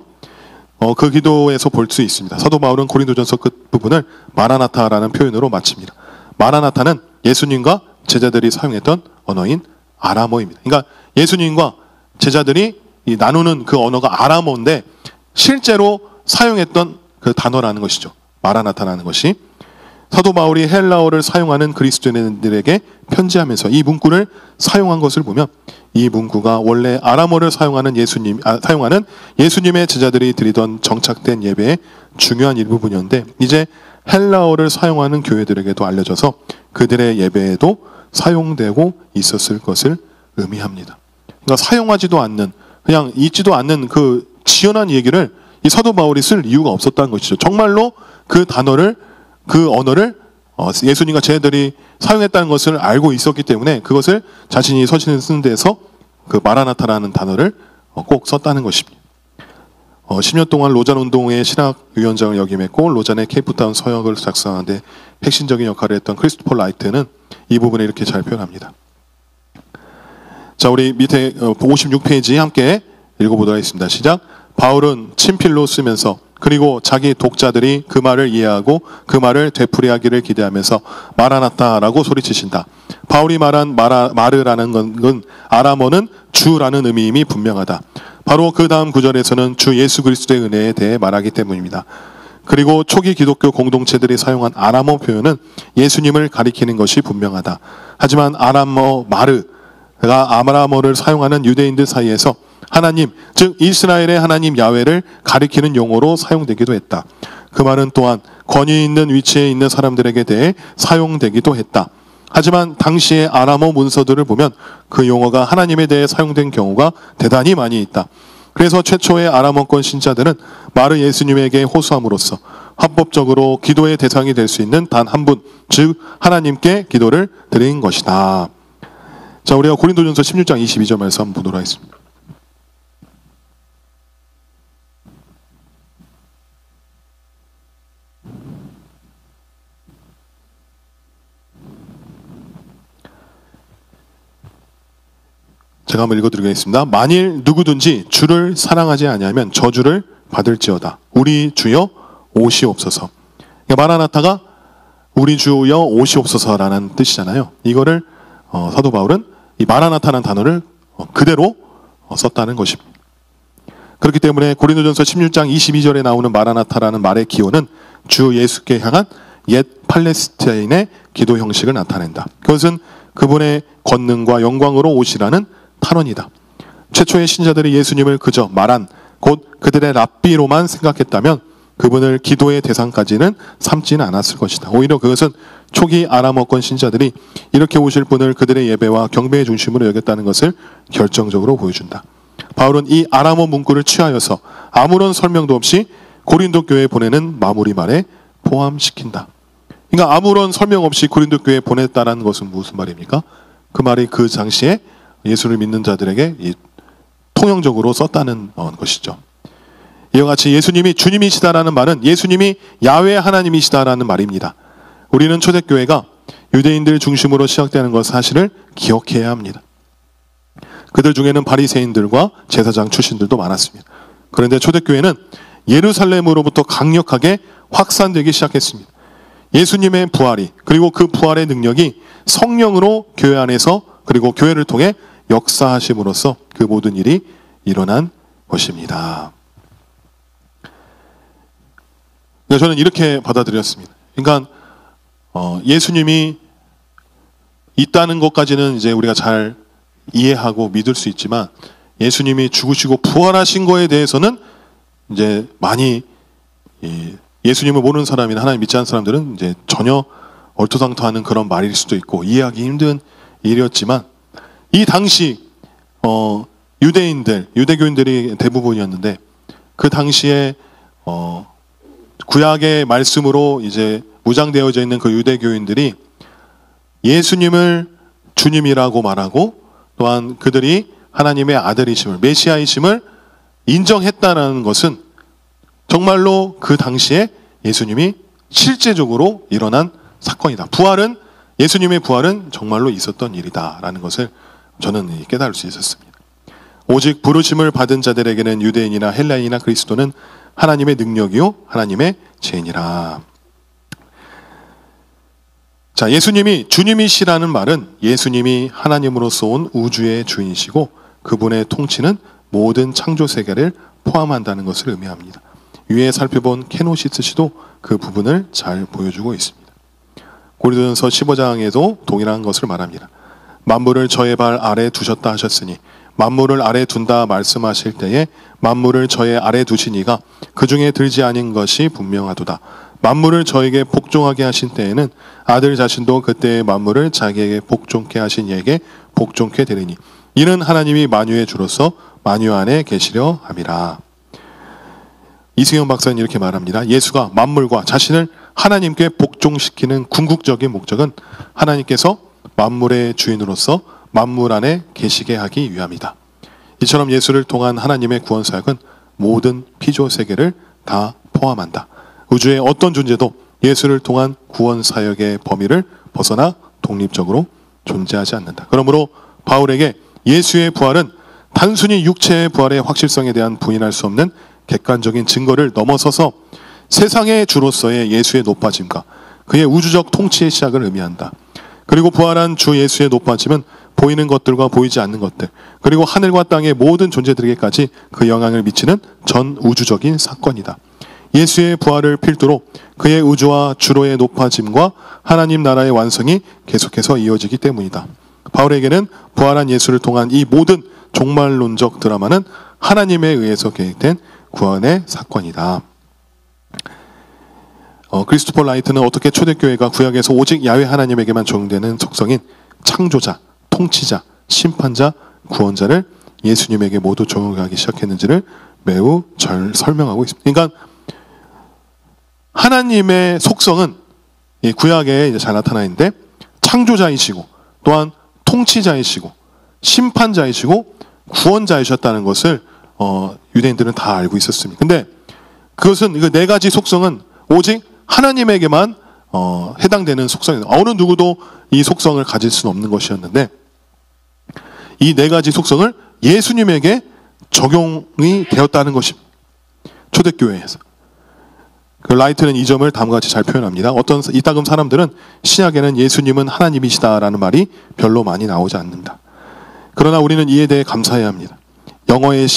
그 기도에서 볼 수 있습니다. 사도 바울은 고린도전서 끝 부분을 마라나타라는 표현으로 마칩니다. 마라나타는 예수님과 제자들이 사용했던 언어인 아람어입니다. 그러니까 예수님과 제자들이 나누는 그 언어가 아람어인데 실제로 사용했던 그 단어라는 것이죠. 마라나타라는 것이. 사도 바울이 헬라어를 사용하는 그리스도인들에게 편지하면서 이 문구를 사용한 것을 보면 이 문구가 원래 아람어를 사용하는 예수님의 제자들이 드리던 정착된 예배의 중요한 일부분이었는데 이제 헬라어를 사용하는 교회들에게도 알려져서 그들의 예배에도 사용되고 있었을 것을 의미합니다. 그러니까 사용하지도 않는, 그냥 잊지도 않는 그 지연한 얘기를 이 사도 바울이 쓸 이유가 없었다는 것이죠. 정말로 그 단어를, 그 언어를 예수님과 제자들이 사용했다는 것을 알고 있었기 때문에 그것을 자신이 서신을 쓰는 데서 그 마라나타라는 단어를 꼭 썼다는 것입니다. 10년 동안 로잔 운동의 신학위원장을 역임했고 로잔의 케이프타운 서역을 작성하는 데 핵심적인 역할을 했던 크리스토퍼 라이트는 이 부분을 이렇게 잘 표현합니다. 자, 우리 밑에 56페이지 함께 읽어보도록 하겠습니다. 시작. 바울은 친필로 쓰면서 그리고 자기 독자들이 그 말을 이해하고 그 말을 되풀이하기를 기대하면서 마라나타라고 소리치신다. 바울이 말한 마르라는 건 아람어는 주라는 의미임이 분명하다. 바로 그 다음 구절에서는 주 예수 그리스도의 은혜에 대해 말하기 때문입니다. 그리고 초기 기독교 공동체들이 사용한 아람어 표현은 예수님을 가리키는 것이 분명하다. 하지만 아람어 마르가 아람어를 사용하는 유대인들 사이에서 하나님, 즉 이스라엘의 하나님 야훼를 가리키는 용어로 사용되기도 했다. 그 말은 또한 권위 있는 위치에 있는 사람들에게 대해 사용되기도 했다. 하지만 당시의 아람어 문서들을 보면 그 용어가 하나님에 대해 사용된 경우가 대단히 많이 있다. 그래서 최초의 아람어권 신자들은 마르 예수님에게 호소함으로써 합법적으로 기도의 대상이 될 수 있는 단 한 분, 즉 하나님께 기도를 드린 것이다. 자, 우리가 고린도전서 16장 22절 말씀 한번 보도록 하겠습니다. 제가 한번 읽어드리겠습니다. 만일 누구든지 주를 사랑하지 아니하면 저주를 받을지어다. 우리 주여 오시옵소서. 그러니까 마라나타가 우리 주여 오시옵소서라는 뜻이잖아요. 이거를 사도 바울은 이 마라나타라는 단어를 그대로 썼다는 것입니다. 그렇기 때문에 고린도전서 16장 22절에 나오는 마라나타라는 말의 기호는 주 예수께 향한 옛 팔레스타인의 기도 형식을 나타낸다. 그것은 그분의 권능과 영광으로 오시라는 탄원이다. 최초의 신자들이 예수님을 그저 말한 곧 그들의 랍비로만 생각했다면 그분을 기도의 대상까지는 삼지는 않았을 것이다. 오히려 그것은 초기 아람어권 신자들이 이렇게 오실 분을 그들의 예배와 경배의 중심으로 여겼다는 것을 결정적으로 보여준다. 바울은 이 아람어 문구를 취하여서 아무런 설명도 없이 고린도 교회에 보내는 마무리 말에 포함시킨다. 그러니까 아무런 설명 없이 고린도 교회에 보냈다는 것은 무슨 말입니까? 그 말이 그 당시에 예수를 믿는 자들에게 통용적으로 썼다는 것이죠. 이와 같이 예수님이 주님이시다라는 말은 예수님이 야훼 하나님이시다라는 말입니다. 우리는 초대교회가 유대인들 중심으로 시작되는 것 사실을 기억해야 합니다. 그들 중에는 바리새인들과 제사장 출신들도 많았습니다. 그런데 초대교회는 예루살렘으로부터 강력하게 확산되기 시작했습니다. 예수님의 부활이 그리고 그 부활의 능력이 성령으로 교회 안에서 그리고 교회를 통해 역사하심으로써 그 모든 일이 일어난 것입니다. 저는 이렇게 받아들였습니다. 그러니까 예수님이 있다는 것까지는 이제 우리가 잘 이해하고 믿을 수 있지만 예수님이 죽으시고 부활하신 거에 대해서는 이제 많이 예수님을 모르는 사람이나 하나님 믿지 않는 사람들은 이제 전혀 얼토당토하는 그런 말일 수도 있고 이해하기 힘든 일이었지만 이 당시 유대교인들이 대부분이었는데 그 당시에 구약의 말씀으로 이제 무장되어져 있는 그 유대교인들이 예수님을 주님이라고 말하고 또한 그들이 하나님의 아들이심을 메시아이심을 인정했다는 것은 정말로 그 당시에 예수님이 실제적으로 일어난 사건이다. 예수님의 부활은 정말로 있었던 일이다라는 것을 저는 깨달을 수 있었습니다. 오직 부르심을 받은 자들에게는 유대인이나 헬라인이나 그리스도는 하나님의 능력이요 하나님의 죄인이라. 자, 예수님이 주님이시라는 말은 예수님이 하나님으로서 온 우주의 주인이시고 그분의 통치는 모든 창조 세계를 포함한다는 것을 의미합니다. 위에 살펴본 케노시스 시도 그 부분을 잘 보여주고 있습니다. 고린도전서 15장에도 동일한 것을 말합니다. 만물을 저의 발 아래 두셨다 하셨으니 만물을 아래 둔다 말씀하실 때에 만물을 저의 아래 두신 이가 그 중에 들지 아닌 것이 분명하도다. 만물을 저에게 복종하게 하신 때에는 아들 자신도 그때의 만물을 자기에게 복종케 하신 이에게 복종케 되리니 이는 하나님이 만유의 주로서 만유 안에 계시려 함이라. 이승현 박사는 이렇게 말합니다. 예수가 만물과 자신을 하나님께 복종시키는 궁극적인 목적은 하나님께서 만물의 주인으로서 만물 안에 계시게 하기 위함이다. 이처럼 예수를 통한 하나님의 구원 사역은 모든 피조 세계를 다 포함한다. 우주의 어떤 존재도 예수를 통한 구원 사역의 범위를 벗어나 독립적으로 존재하지 않는다. 그러므로 바울에게 예수의 부활은 단순히 육체의 부활의 확실성에 대한 부인할 수 없는 객관적인 증거를 넘어서서 세상의 주로서의 예수의 높아짐과 그의 우주적 통치의 시작을 의미한다. 그리고 부활한 주 예수의 높아짐은 보이는 것들과 보이지 않는 것들 그리고 하늘과 땅의 모든 존재들에게까지 그 영향을 미치는 전 우주적인 사건이다. 예수의 부활을 필두로 그의 우주와 주로의 높아짐과 하나님 나라의 완성이 계속해서 이어지기 때문이다. 바울에게는 부활한 예수를 통한 이 모든 종말론적 드라마는 하나님에 의해서 계획된 구원의 사건이다. 크리스토퍼 라이트는 어떻게 초대교회가 구약에서 오직 야훼 하나님에게만 적용되는 속성인 창조자, 통치자, 심판자, 구원자를 예수님에게 모두 적용하기 시작했는지를 매우 잘 설명하고 있습니다. 그러니까 하나님의 속성은 이 구약에 이제 잘 나타나 있는데 창조자이시고 또한 통치자이시고 심판자이시고 구원자이셨다는 것을 유대인들은 다 알고 있었습니다. 근데 그것은 이 네 가지 속성은 오직 하나님에게만 해당되는 속성입니다. 어느 누구도 이 속성을 가질 수는 없는 것이었는데 이 네 가지 속성을 예수님에게 적용이 되었다는 것입니다. 초대교회에서. 그 라이트는 이 점을 다음과 같이 잘 표현합니다. 어떤 이따금 사람들은 신약에는 예수님은 하나님이시다라는 말이 별로 많이 나오지 않는다. 그러나 우리는 이에 대해 감사해야 합니다. 영어의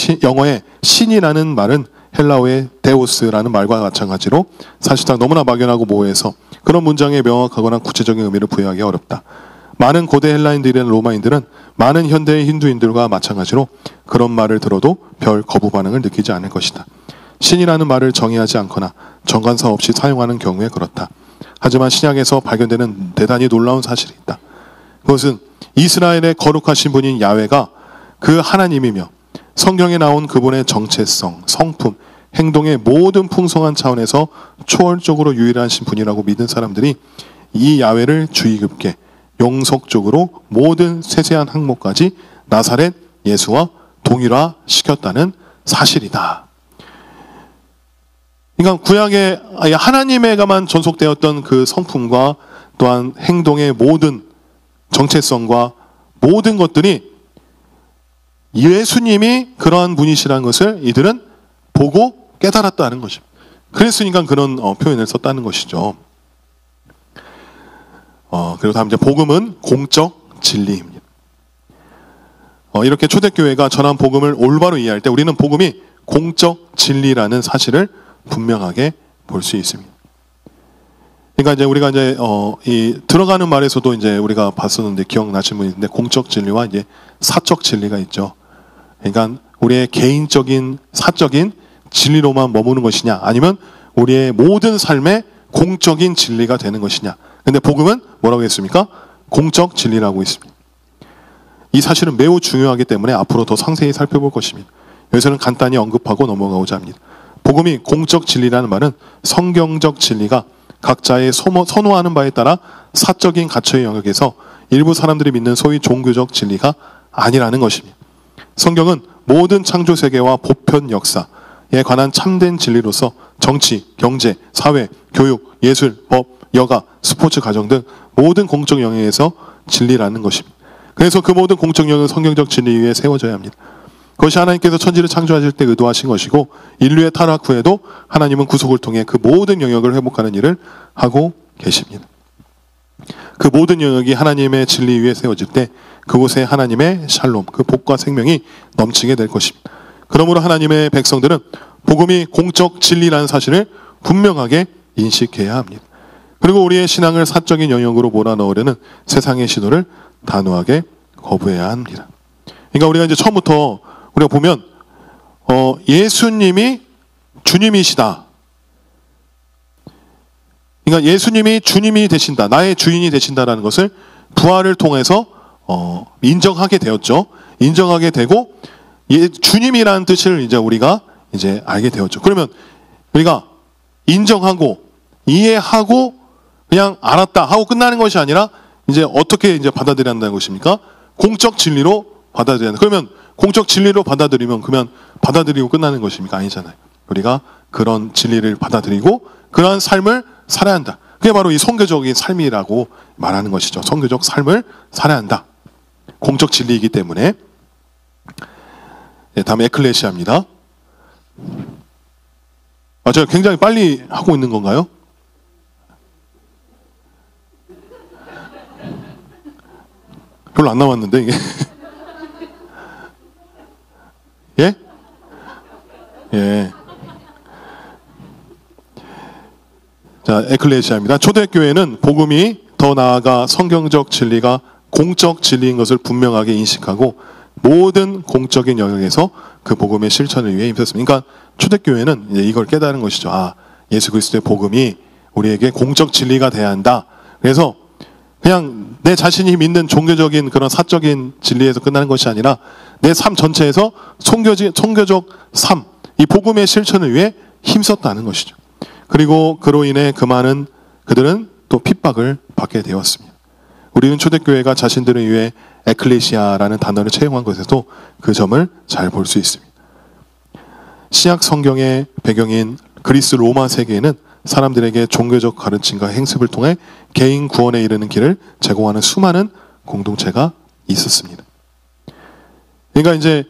신이라는 말은 헬라어의 데오스라는 말과 마찬가지로 사실상 너무나 막연하고 모호해서 그런 문장에 명확하거나 구체적인 의미를 부여하기 어렵다. 많은 고대 헬라인들이나 로마인들은 많은 현대의 힌두인들과 마찬가지로 그런 말을 들어도 별 거부 반응을 느끼지 않을 것이다. 신이라는 말을 정의하지 않거나 정관사 없이 사용하는 경우에 그렇다. 하지만 신약에서 발견되는 대단히 놀라운 사실이 있다. 그것은 이스라엘의 거룩하신 분인 야훼가 그 하나님이며 성경에 나온 그분의 정체성, 성품, 행동의 모든 풍성한 차원에서 초월적으로 유일하신 분이라고 믿은 사람들이 이 야훼를 주의 깊게 영속적으로 모든 세세한 항목까지 나사렛 예수와 동일화시켰다는 사실이다. 그러니까 구약에 하나님에게만 전속되었던 그 성품과 또한 행동의 모든 정체성과 모든 것들이 예수님이 그러한 분이시라는 것을 이들은 보고 깨달았다는 것입니다. 그랬으니까 그런 표현을 썼다는 것이죠. 그리고 다음 이제 복음은 공적 진리입니다. 이렇게 초대교회가 전한 복음을 올바로 이해할 때 우리는 복음이 공적 진리라는 사실을 분명하게 볼 수 있습니다. 그러니까 이제 우리가 이제 이 들어가는 말에서도 이제 우리가 봤었는데 기억나시는 분이 있는데 공적 진리와 이제 사적 진리가 있죠. 그러니까 우리의 개인적인 사적인 진리로만 머무는 것이냐, 아니면 우리의 모든 삶의 공적인 진리가 되는 것이냐. 근데 복음은 뭐라고 했습니까? 공적 진리라고 했습니다. 이 사실은 매우 중요하기 때문에 앞으로 더 상세히 살펴볼 것입니다. 여기서는 간단히 언급하고 넘어가고자 합니다. 복음이 공적 진리라는 말은 성경적 진리가 각자의 선호하는 바에 따라 사적인 가치의 영역에서 일부 사람들이 믿는 소위 종교적 진리가 아니라는 것입니다. 성경은 모든 창조 세계와 보편 역사에 관한 참된 진리로서 정치, 경제, 사회, 교육, 예술, 법, 여가, 스포츠, 가정 등 모든 공적 영역에서 진리라는 것입니다. 그래서 그 모든 공적 영역은 성경적 진리 위에 세워져야 합니다. 그것이 하나님께서 천지를 창조하실 때 의도하신 것이고 인류의 타락 후에도 하나님은 구속을 통해 그 모든 영역을 회복하는 일을 하고 계십니다. 그 모든 영역이 하나님의 진리 위에 세워질 때 그곳에 하나님의 샬롬, 그 복과 생명이 넘치게 될 것입니다. 그러므로 하나님의 백성들은 복음이 공적 진리라는 사실을 분명하게 인식해야 합니다. 그리고 우리의 신앙을 사적인 영역으로 몰아넣으려는 세상의 시도를 단호하게 거부해야 합니다. 그러니까 우리가 이제 처음부터 우리가 보면 예수님이 주님이시다. 그러니까 예수님이 주님이 되신다, 나의 주인이 되신다라는 것을 부활을 통해서 인정하게 되었죠. 인정하게 되고 주님이라는 뜻을 이제 우리가 이제 알게 되었죠. 그러면 우리가 인정하고 이해하고 그냥 알았다 하고 끝나는 것이 아니라 이제 어떻게 이제 받아들여야 한다는 것입니까? 공적 진리로 받아들여야 한다. 그러면 공적 진리로 받아들이면 그러면 받아들이고 끝나는 것입니까? 아니잖아요. 우리가 그런 진리를 받아들이고 그러한 삶을 살아야 한다. 그게 바로 이 선교적인 삶이라고 말하는 것이죠. 선교적 삶을 살아야 한다. 공적 진리이기 때문에. 네, 다음에 에클레시아입니다. 제가 굉장히 빨리 하고 있는 건가요? 별로 안 남았는데 이게. 예? 예. 자, 에클레시아입니다. 초대교회는 복음이 더 나아가 성경적 진리가 공적 진리인 것을 분명하게 인식하고 모든 공적인 영역에서 그 복음의 실천을 위해 힘썼습니다. 그러니까 초대교회는 이제 이걸 깨달은 것이죠. 예수 그리스도의 복음이 우리에게 공적 진리가 돼야 한다. 그래서 그냥 내 자신이 믿는 종교적인 그런 사적인 진리에서 끝나는 것이 아니라 내 삶 전체에서 선교적 삶, 이 복음의 실천을 위해 힘썼다는 것이죠. 그리고 그로 인해 그들은 또 핍박을 받게 되었습니다. 우리는 초대교회가 자신들을 위해 에클레시아라는 단어를 채용한 것에도 그 점을 잘 볼 수 있습니다. 신약 성경의 배경인 그리스 로마 세계에는 사람들에게 종교적 가르침과 행습을 통해 개인 구원에 이르는 길을 제공하는 수많은 공동체가 있었습니다. 그러니까 이제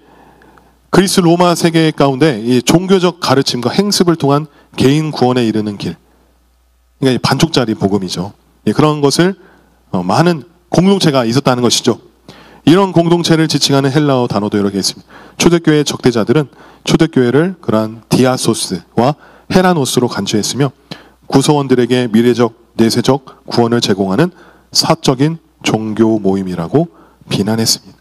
그리스 로마 세계 가운데 이 종교적 가르침과 행습을 통한 개인 구원에 이르는 길. 그러니까 반쪽짜리 복음이죠. 그런 것을 많은 공동체가 있었다는 것이죠. 이런 공동체를 지칭하는 헬라어 단어도 여러 개 있습니다. 초대교회의 적대자들은 초대교회를 그러한 디아소스와 헤라노스로 간주했으며 구성원들에게 미래적, 내세적 구원을 제공하는 사적인 종교 모임이라고 비난했습니다.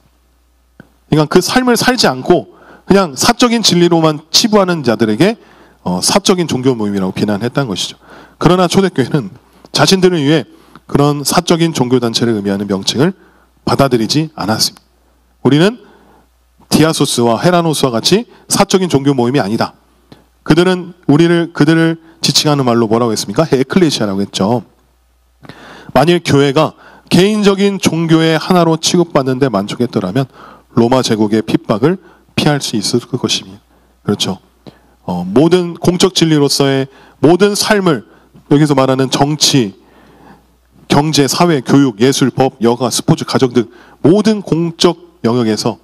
그러니까 그 삶을 살지 않고 그냥 사적인 진리로만 치부하는 자들에게 사적인 종교 모임이라고 비난했다는 것이죠. 그러나 초대교회는 자신들을 위해 그런 사적인 종교단체를 의미하는 명칭을 받아들이지 않았습니다. 우리는 디아소스와 헤라노스와 같이 사적인 종교 모임이 아니다. 그들을 지칭하는 말로 뭐라고 했습니까? 에클레시아라고 했죠. 만일 교회가 개인적인 종교의 하나로 취급받는 데 만족했더라면 로마 제국의 핍박을 피할 수 있을 것입니다. 그렇죠. 모든 공적 진리로서의 모든 삶을, 여기서 말하는 정치, 경제, 사회, 교육, 예술, 법, 여가, 스포츠, 가정 등 모든 공적 영역에서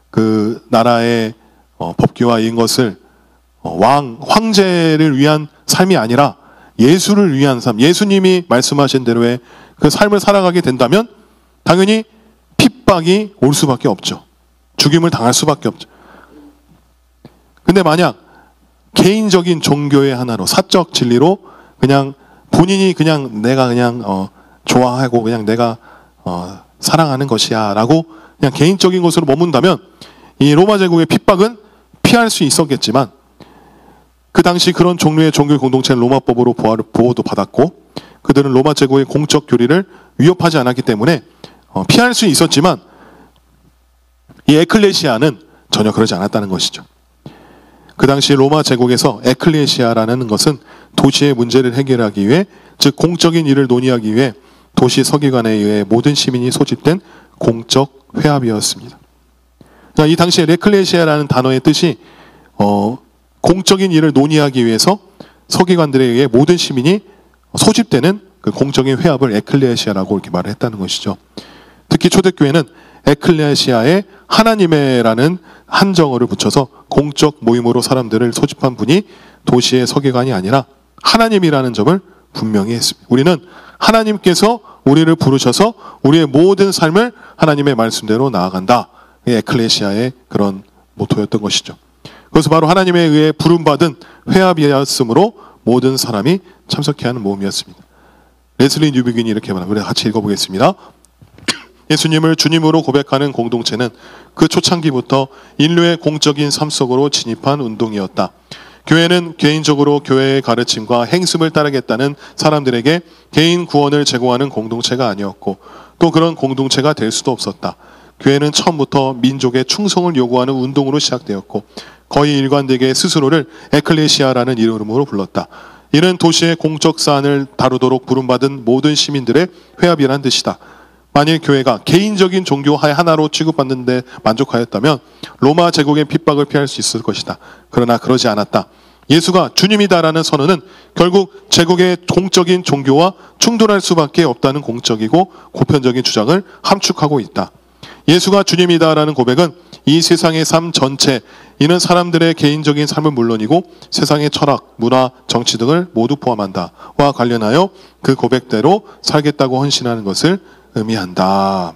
그 나라의 법규와 이런 것을 황제를 위한 삶이 아니라 예수를 위한 삶, 예수님이 말씀하신 대로의 그 삶을 살아가게 된다면 당연히 핍박이 올 수밖에 없죠. 죽임을 당할 수밖에 없죠. 근데 만약 개인적인 종교의 하나로, 사적 진리로 그냥 본인이 그냥 내가 그냥 좋아하고 그냥 내가 사랑하는 것이야 라고 그냥 개인적인 것으로 머문다면 이 로마 제국의 핍박은 피할 수 있었겠지만 그 당시 그런 종류의 종교 공동체는 로마법으로 보호도 받았고 그들은 로마 제국의 공적 교리를 위협하지 않았기 때문에 피할 수 있었지만 이 에클레시아는 전혀 그러지 않았다는 것이죠. 그 당시 로마 제국에서 에클레시아라는 것은 도시의 문제를 해결하기 위해, 즉 공적인 일을 논의하기 위해 도시 서기관에 의해 모든 시민이 소집된 공적 회합이었습니다. 그러니까 이 당시에 에클레시아라는 단어의 뜻이 공적인 일을 논의하기 위해서 서기관들에 의해 모든 시민이 소집되는 그 공적인 회합을 에클레시아라고 이렇게 말을 했다는 것이죠. 특히 초대교회는 에클레시아에 하나님의라는 한정어를 붙여서 공적 모임으로 사람들을 소집한 분이 도시의 서기관이 아니라 하나님이라는 점을 분명히 했습니다. 우리는 하나님께서 우리를 부르셔서 우리의 모든 삶을 하나님의 말씀대로 나아간다. 에클레시아의 그런 모토였던 것이죠. 그래서 바로 하나님에 의해 부름받은 회합이었으므로 모든 사람이 참석해야 하는 모임이었습니다. 레슬리 뉴비긴이 이렇게 말합니다. 우리 같이 읽어보겠습니다. 예수님을 주님으로 고백하는 공동체는 그 초창기부터 인류의 공적인 삶 속으로 진입한 운동이었다. 교회는 개인적으로 교회의 가르침과 행습을 따르겠다는 사람들에게 개인 구원을 제공하는 공동체가 아니었고 또 그런 공동체가 될 수도 없었다. 교회는 처음부터 민족의 충성을 요구하는 운동으로 시작되었고 거의 일관되게 스스로를 에클레시아라는 이름으로 불렀다. 이는 도시의 공적 사안을 다루도록 부름받은 모든 시민들의 회합이라는 뜻이다. 만일 교회가 개인적인 종교 하나로 취급받는 데 만족하였다면 로마 제국의 핍박을 피할 수 있을 것이다. 그러나 그러지 않았다. 예수가 주님이다라는 선언은 결국 제국의 공적인 종교와 충돌할 수밖에 없다는 공적이고 보편적인 주장을 함축하고 있다. 예수가 주님이다라는 고백은 이 세상의 삶 전체, 이는 사람들의 개인적인 삶은 물론이고 세상의 철학, 문화, 정치 등을 모두 포함한다와 관련하여 그 고백대로 살겠다고 헌신하는 것을 의미한다.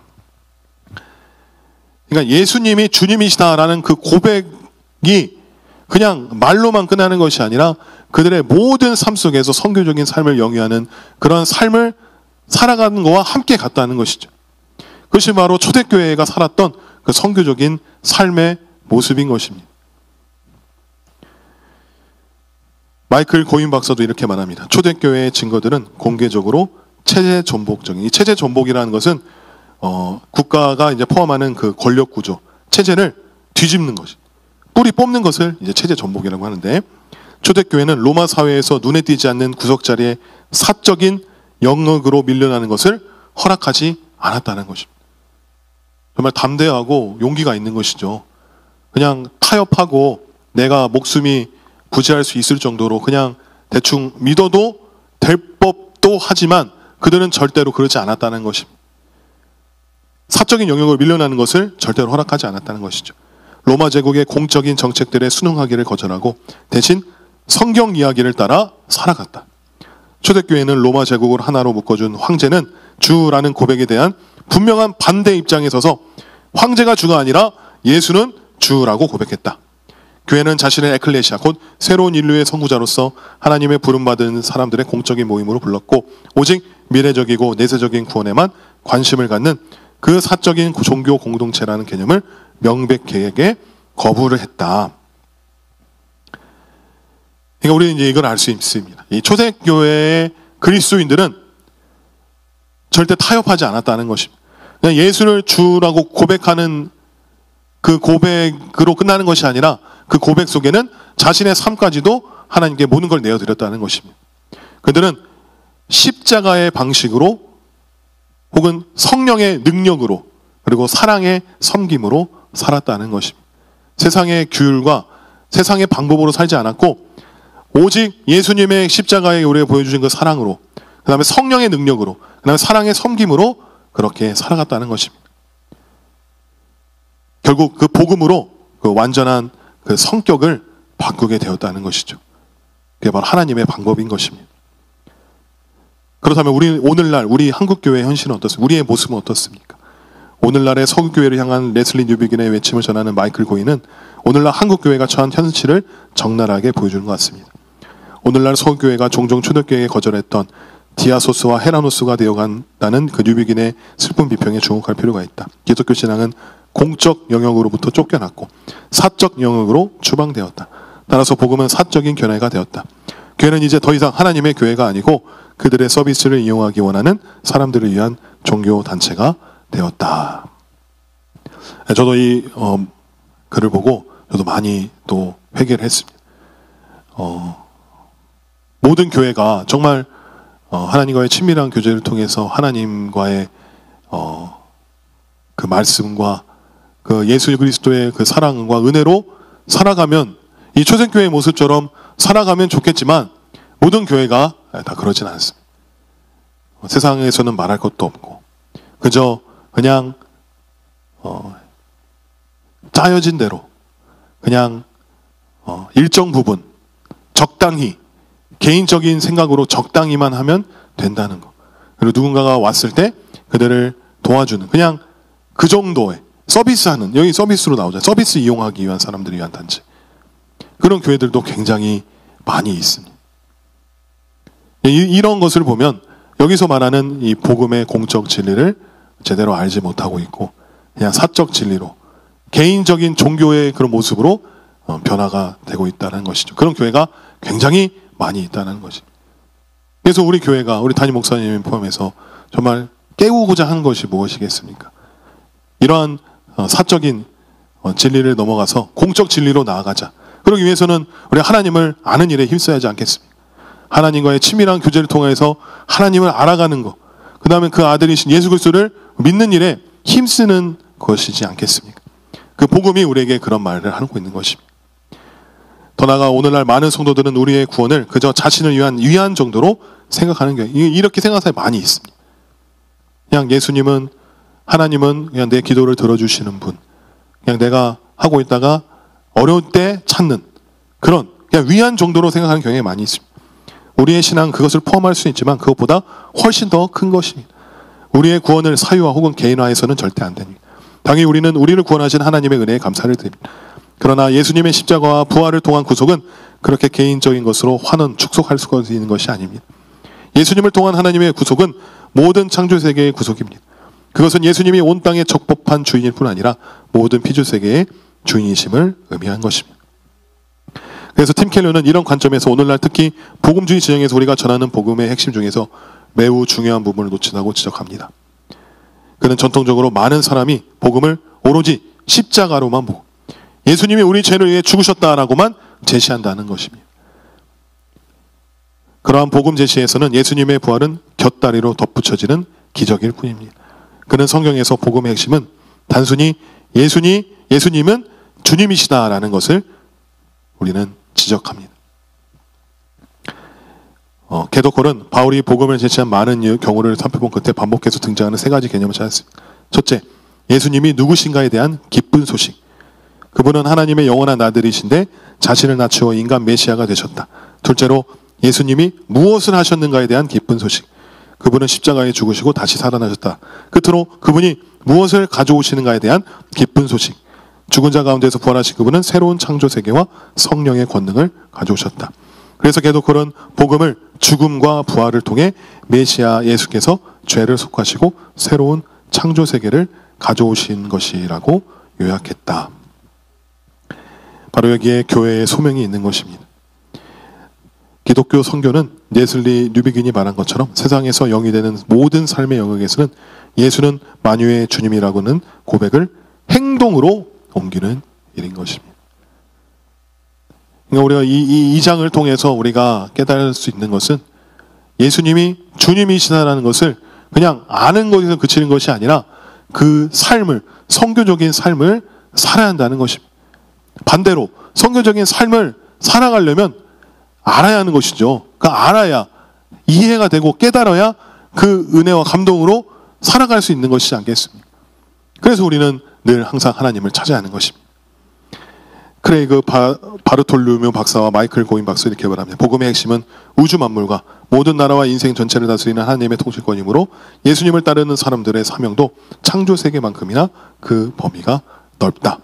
그러니까 예수님이 주님이시다라는 그 고백이 그냥 말로만 끝나는 것이 아니라 그들의 모든 삶 속에서 선교적인 삶을 영위하는 그런 삶을 살아가는 것과 함께 갔다는 것이죠. 그것이 바로 초대교회가 살았던 그 선교적인 삶의 모습인 것입니다. 마이클 고인 박사도 이렇게 말합니다. 초대교회의 증거들은 공개적으로 체제 전복적인, 이 체제 전복이라는 것은 국가가 이제 포함하는 그 권력 구조, 체제를 뒤집는 것이, 뿌리 뽑는 것을 이제 체제 전복이라고 하는데, 초대교회는 로마 사회에서 눈에 띄지 않는 구석자리의 사적인 영역으로 밀려나는 것을 허락하지 않았다는 것입니다. 정말 담대하고 용기가 있는 것이죠. 그냥 타협하고 내가 목숨이 부지할 수 있을 정도로 그냥 대충 믿어도 될 법도 하지만 그들은 절대로 그러지 않았다는 것입니다. 사적인 영역으로 밀려나는 것을 절대로 허락하지 않았다는 것이죠. 로마 제국의 공적인 정책들에 순응하기를 거절하고 대신 성경 이야기를 따라 살아갔다. 초대교회는 로마 제국을 하나로 묶어준 황제는 주라는 고백에 대한 분명한 반대 입장에 서서 황제가 주가 아니라 예수는 주라고 고백했다. 교회는 자신의 에클레시아, 곧 새로운 인류의 선구자로서 하나님의 부름받은 사람들의 공적인 모임으로 불렀고 오직 미래적이고 내세적인 구원에만 관심을 갖는 그 사적인 종교 공동체라는 개념을 명백하게 거부를 했다. 그러니까 우리는 이제 이걸 알 수 있습니다. 이 초대교회의 그리스도인들은 절대 타협하지 않았다는 것입니다. 그냥 예수를 주라고 고백하는 그 고백으로 끝나는 것이 아니라 그 고백 속에는 자신의 삶까지도 하나님께 모든 걸 내어드렸다는 것입니다. 그들은 십자가의 방식으로 혹은 성령의 능력으로 그리고 사랑의 섬김으로 살았다는 것입니다. 세상의 규율과 세상의 방법으로 살지 않았고 오직 예수님의 십자가에 우리가 보여주신 그 사랑으로 그 다음에 성령의 능력으로 그 다음에 사랑의 섬김으로 그렇게 살아갔다는 것입니다. 결국 그 복음으로 그 완전한 그 성격을 바꾸게 되었다는 것이죠. 그게 바로 하나님의 방법인 것입니다. 그렇다면 오늘날 우리 한국교회의 현실은 어떻습니까? 우리의 모습은 어떻습니까? 오늘날의 서구교회를 향한 레슬리 뉴비긴의 외침을 전하는 마이클 고인은 오늘날 한국교회가 처한 현실을 적나라하게 보여주는 것 같습니다. 오늘날 서구교회가 종종 초대교회에 거절했던 디아소스와 헤라노스가 되어간다는 그 뉴비긴의 슬픈 비평에 주목할 필요가 있다. 기독교 신앙은 공적 영역으로부터 쫓겨났고 사적 영역으로 추방되었다. 따라서 복음은 사적인 견해가 되었다. 교회는 이제 더 이상 하나님의 교회가 아니고 그들의 서비스를 이용하기 원하는 사람들을 위한 종교 단체가 되었다. 저도 이 글을 보고 저도 많이 또 회개를 했습니다. 모든 교회가 정말 하나님과의 친밀한 교제를 통해서 하나님과의 그 말씀과 그 예수 그리스도의 그 사랑과 은혜로 살아가면 이 초생교회의 모습처럼 살아가면 좋겠지만 모든 교회가 다 그러진 않습니다. 세상에서는 말할 것도 없고 그저 그냥 짜여진 대로 그냥 일정 부분 적당히 개인적인 생각으로 적당히만 하면 된다는 거. 그리고 누군가가 왔을 때 그들을 도와주는 그냥 그 정도의 서비스하는 여기 서비스로 나오잖아요. 서비스 이용하기 위한 사람들을 위한 단체. 그런 교회들도 굉장히 많이 있습니다. 이런 것을 보면 여기서 말하는 이 복음의 공적 진리를 제대로 알지 못하고 있고 그냥 사적 진리로 개인적인 종교의 그런 모습으로 변화가 되고 있다는 것이죠. 그런 교회가 굉장히 많이 있다는 것입니다. 그래서 우리 교회가 우리 담임 목사님 포함해서 정말 깨우고자 하는 것이 무엇이겠습니까? 이러한 사적인 진리를 넘어가서 공적 진리로 나아가자. 그러기 위해서는 우리 하나님을 아는 일에 힘써야 하지 않겠습니까? 하나님과의 친밀한 교제를 통해서 하나님을 알아가는 것, 그 다음에 그 아들이신 예수 그리스도를 믿는 일에 힘쓰는 것이지 않겠습니까? 그 복음이 우리에게 그런 말을 하고 있는 것입니다. 더 나아가 오늘날 많은 성도들은 우리의 구원을 그저 자신을 위한 위안 정도로 생각하는 게 이렇게 생각하는 사람이 많이 있습니다. 그냥 예수님은 하나님은 그냥 내 기도를 들어주시는 분, 그냥 내가 하고 있다가 어려울 때 찾는 그런 그냥 위안 정도로 생각하는 경향이 많이 있습니다. 우리의 신앙은 그것을 포함할 수 있지만 그것보다 훨씬 더 큰 것입니다. 우리의 구원을 사유화 혹은 개인화해서는 절대 안 됩니다. 당연히 우리는 우리를 구원하신 하나님의 은혜에 감사를 드립니다. 그러나 예수님의 십자가와 부활을 통한 구속은 그렇게 개인적인 것으로 환원, 축속할 수 있는 것이 아닙니다. 예수님을 통한 하나님의 구속은 모든 창조세계의 구속입니다. 그것은 예수님이 온 땅의 적법한 주인일 뿐 아니라 모든 피조세계의 주인이심을 의미한 것입니다. 그래서 팀 켈러는 이런 관점에서 오늘날 특히 복음주의 진영에서 우리가 전하는 복음의 핵심 중에서 매우 중요한 부분을 놓친다고 지적합니다. 그는 전통적으로 많은 사람이 복음을 오로지 십자가로만 보고 예수님이 우리 죄를 위해 죽으셨다라고만 제시한다는 것입니다. 그러한 복음 제시에서는 예수님의 부활은 곁다리로 덧붙여지는 기적일 뿐입니다. 그는 성경에서 복음의 핵심은 단순히 예수님은 주님이시다라는 것을 우리는 지적합니다. 게도콜은 바울이 복음을 제시한 많은 경우를 살펴본 끝에 반복해서 등장하는 세 가지 개념을 찾았습니다. 첫째, 예수님이 누구신가에 대한 기쁜 소식. 그분은 하나님의 영원한 아들이신데 자신을 낮추어 인간 메시아가 되셨다. 둘째로 예수님이 무엇을 하셨는가에 대한 기쁜 소식. 그분은 십자가에 죽으시고 다시 살아나셨다. 끝으로 그분이 무엇을 가져오시는가에 대한 기쁜 소식. 죽은 자 가운데서 부활하신 그분은 새로운 창조 세계와 성령의 권능을 가져오셨다. 그래서 계속 그런 복음을 죽음과 부활을 통해 메시아 예수께서 죄를 속하시고 새로운 창조 세계를 가져오신 것이라고 요약했다. 바로 여기에 교회의 소명이 있는 것입니다. 기독교 선교는 예슬리 뉴비긴이 말한 것처럼 세상에서 영이 되는 모든 삶의 영역에서는 예수는 만유의 주님이라고는 고백을 행동으로 옮기는 일인 것입니다. 그러니까 우리가 이 장을 통해서 우리가 깨달을 수 있는 것은 예수님이 주님이시다라는 것을 그냥 아는 것에서 그치는 것이 아니라 그 삶을, 선교적인 삶을 살아야 한다는 것입니다. 반대로 선교적인 삶을 살아가려면 알아야 하는 것이죠. 그러니까 알아야, 이해가 되고 깨달아야 그 은혜와 감동으로 살아갈 수 있는 것이지 않겠습니까? 그래서 우리는 늘 항상 하나님을 찾아야 하는 것입니다. 크레이그 바르톨루뮤 박사와 마이클 고인 박사 이렇게 말합니다. 복음의 핵심은 우주 만물과 모든 나라와 인생 전체를 다스리는 하나님의 통치권이므로 예수님을 따르는 사람들의 사명도 창조 세계만큼이나 그 범위가 넓다.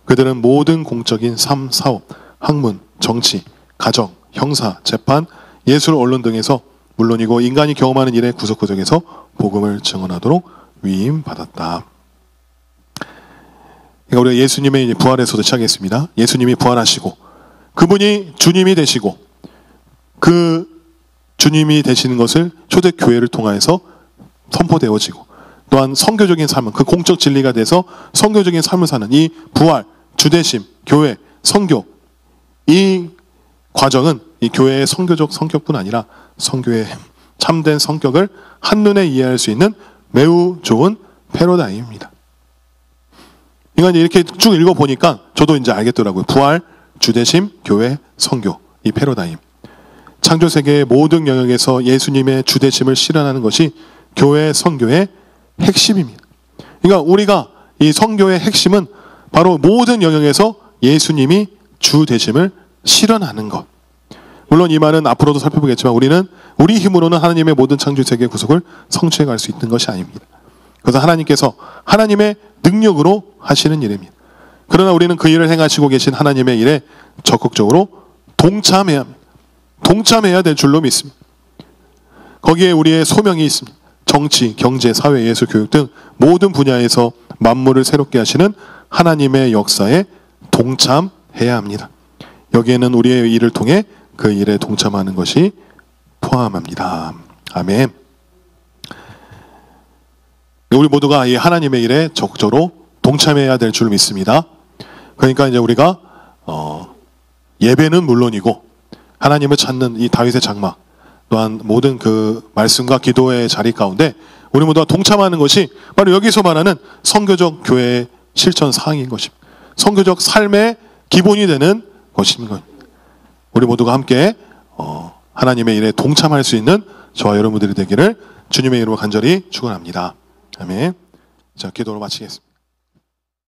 그들은 모든 공적인 삶, 사업, 학문, 정치, 가정, 형사, 재판, 예술, 언론 등에서 물론이고 인간이 경험하는 일의 구석구석에서 복음을 증언하도록 위임받았다. 그러니까 우리가 예수님의 부활에서도 시작했습니다. 예수님이 부활하시고 그분이 주님이 되시고 그 주님이 되시는 것을 초대교회를 통하여서 선포되어지고 또한 선교적인 삶은 그 공적 진리가 돼서 선교적인 삶을 사는 이 부활, 주대심, 교회, 선교 이 과정은 이 교회의 선교적 성격뿐 아니라 선교의 참된 성격을 한눈에 이해할 수 있는 매우 좋은 패러다임입니다. 그러니까 이렇게 쭉 읽어보니까 저도 이제 알겠더라고요. 부활, 주대심, 교회, 선교 이 패러다임. 창조세계의 모든 영역에서 예수님의 주대심을 실현하는 것이 교회, 선교의 핵심입니다. 그러니까 우리가 이 선교의 핵심은 바로 모든 영역에서 예수님이 주대심을 실현하는 것. 물론 이 말은 앞으로도 살펴보겠지만 우리는 우리 힘으로는 하나님의 모든 창조세계의 구속을 성취해 갈 수 있는 것이 아닙니다. 그래서 하나님께서 하나님의 능력으로 하시는 일입니다. 그러나 우리는 그 일을 행하시고 계신 하나님의 일에 적극적으로 동참해야 합니다. 동참해야 될 줄로 믿습니다. 거기에 우리의 소명이 있습니다. 정치, 경제, 사회, 예술, 교육 등 모든 분야에서 만물을 새롭게 하시는 하나님의 역사에 동참해야 합니다. 여기에는 우리의 일을 통해 그 일에 동참하는 것이 포함합니다. 아멘. 우리 모두가 이 하나님의 일에 적극적으로 동참해야 될 줄 믿습니다. 그러니까 이제 우리가 예배는 물론이고 하나님을 찾는 이 다윗의 장막 또한 모든 그 말씀과 기도의 자리 가운데 우리 모두가 동참하는 것이 바로 여기서 말하는 선교적 교회의 실천 사항인 것입니다. 선교적 삶의 기본이 되는 것입니다. 우리 모두가 함께 하나님의 일에 동참할 수 있는 저와 여러분들이 되기를 주님의 이름으로 간절히 축원합니다. 아멘. 자, 기도로 마치겠습니다.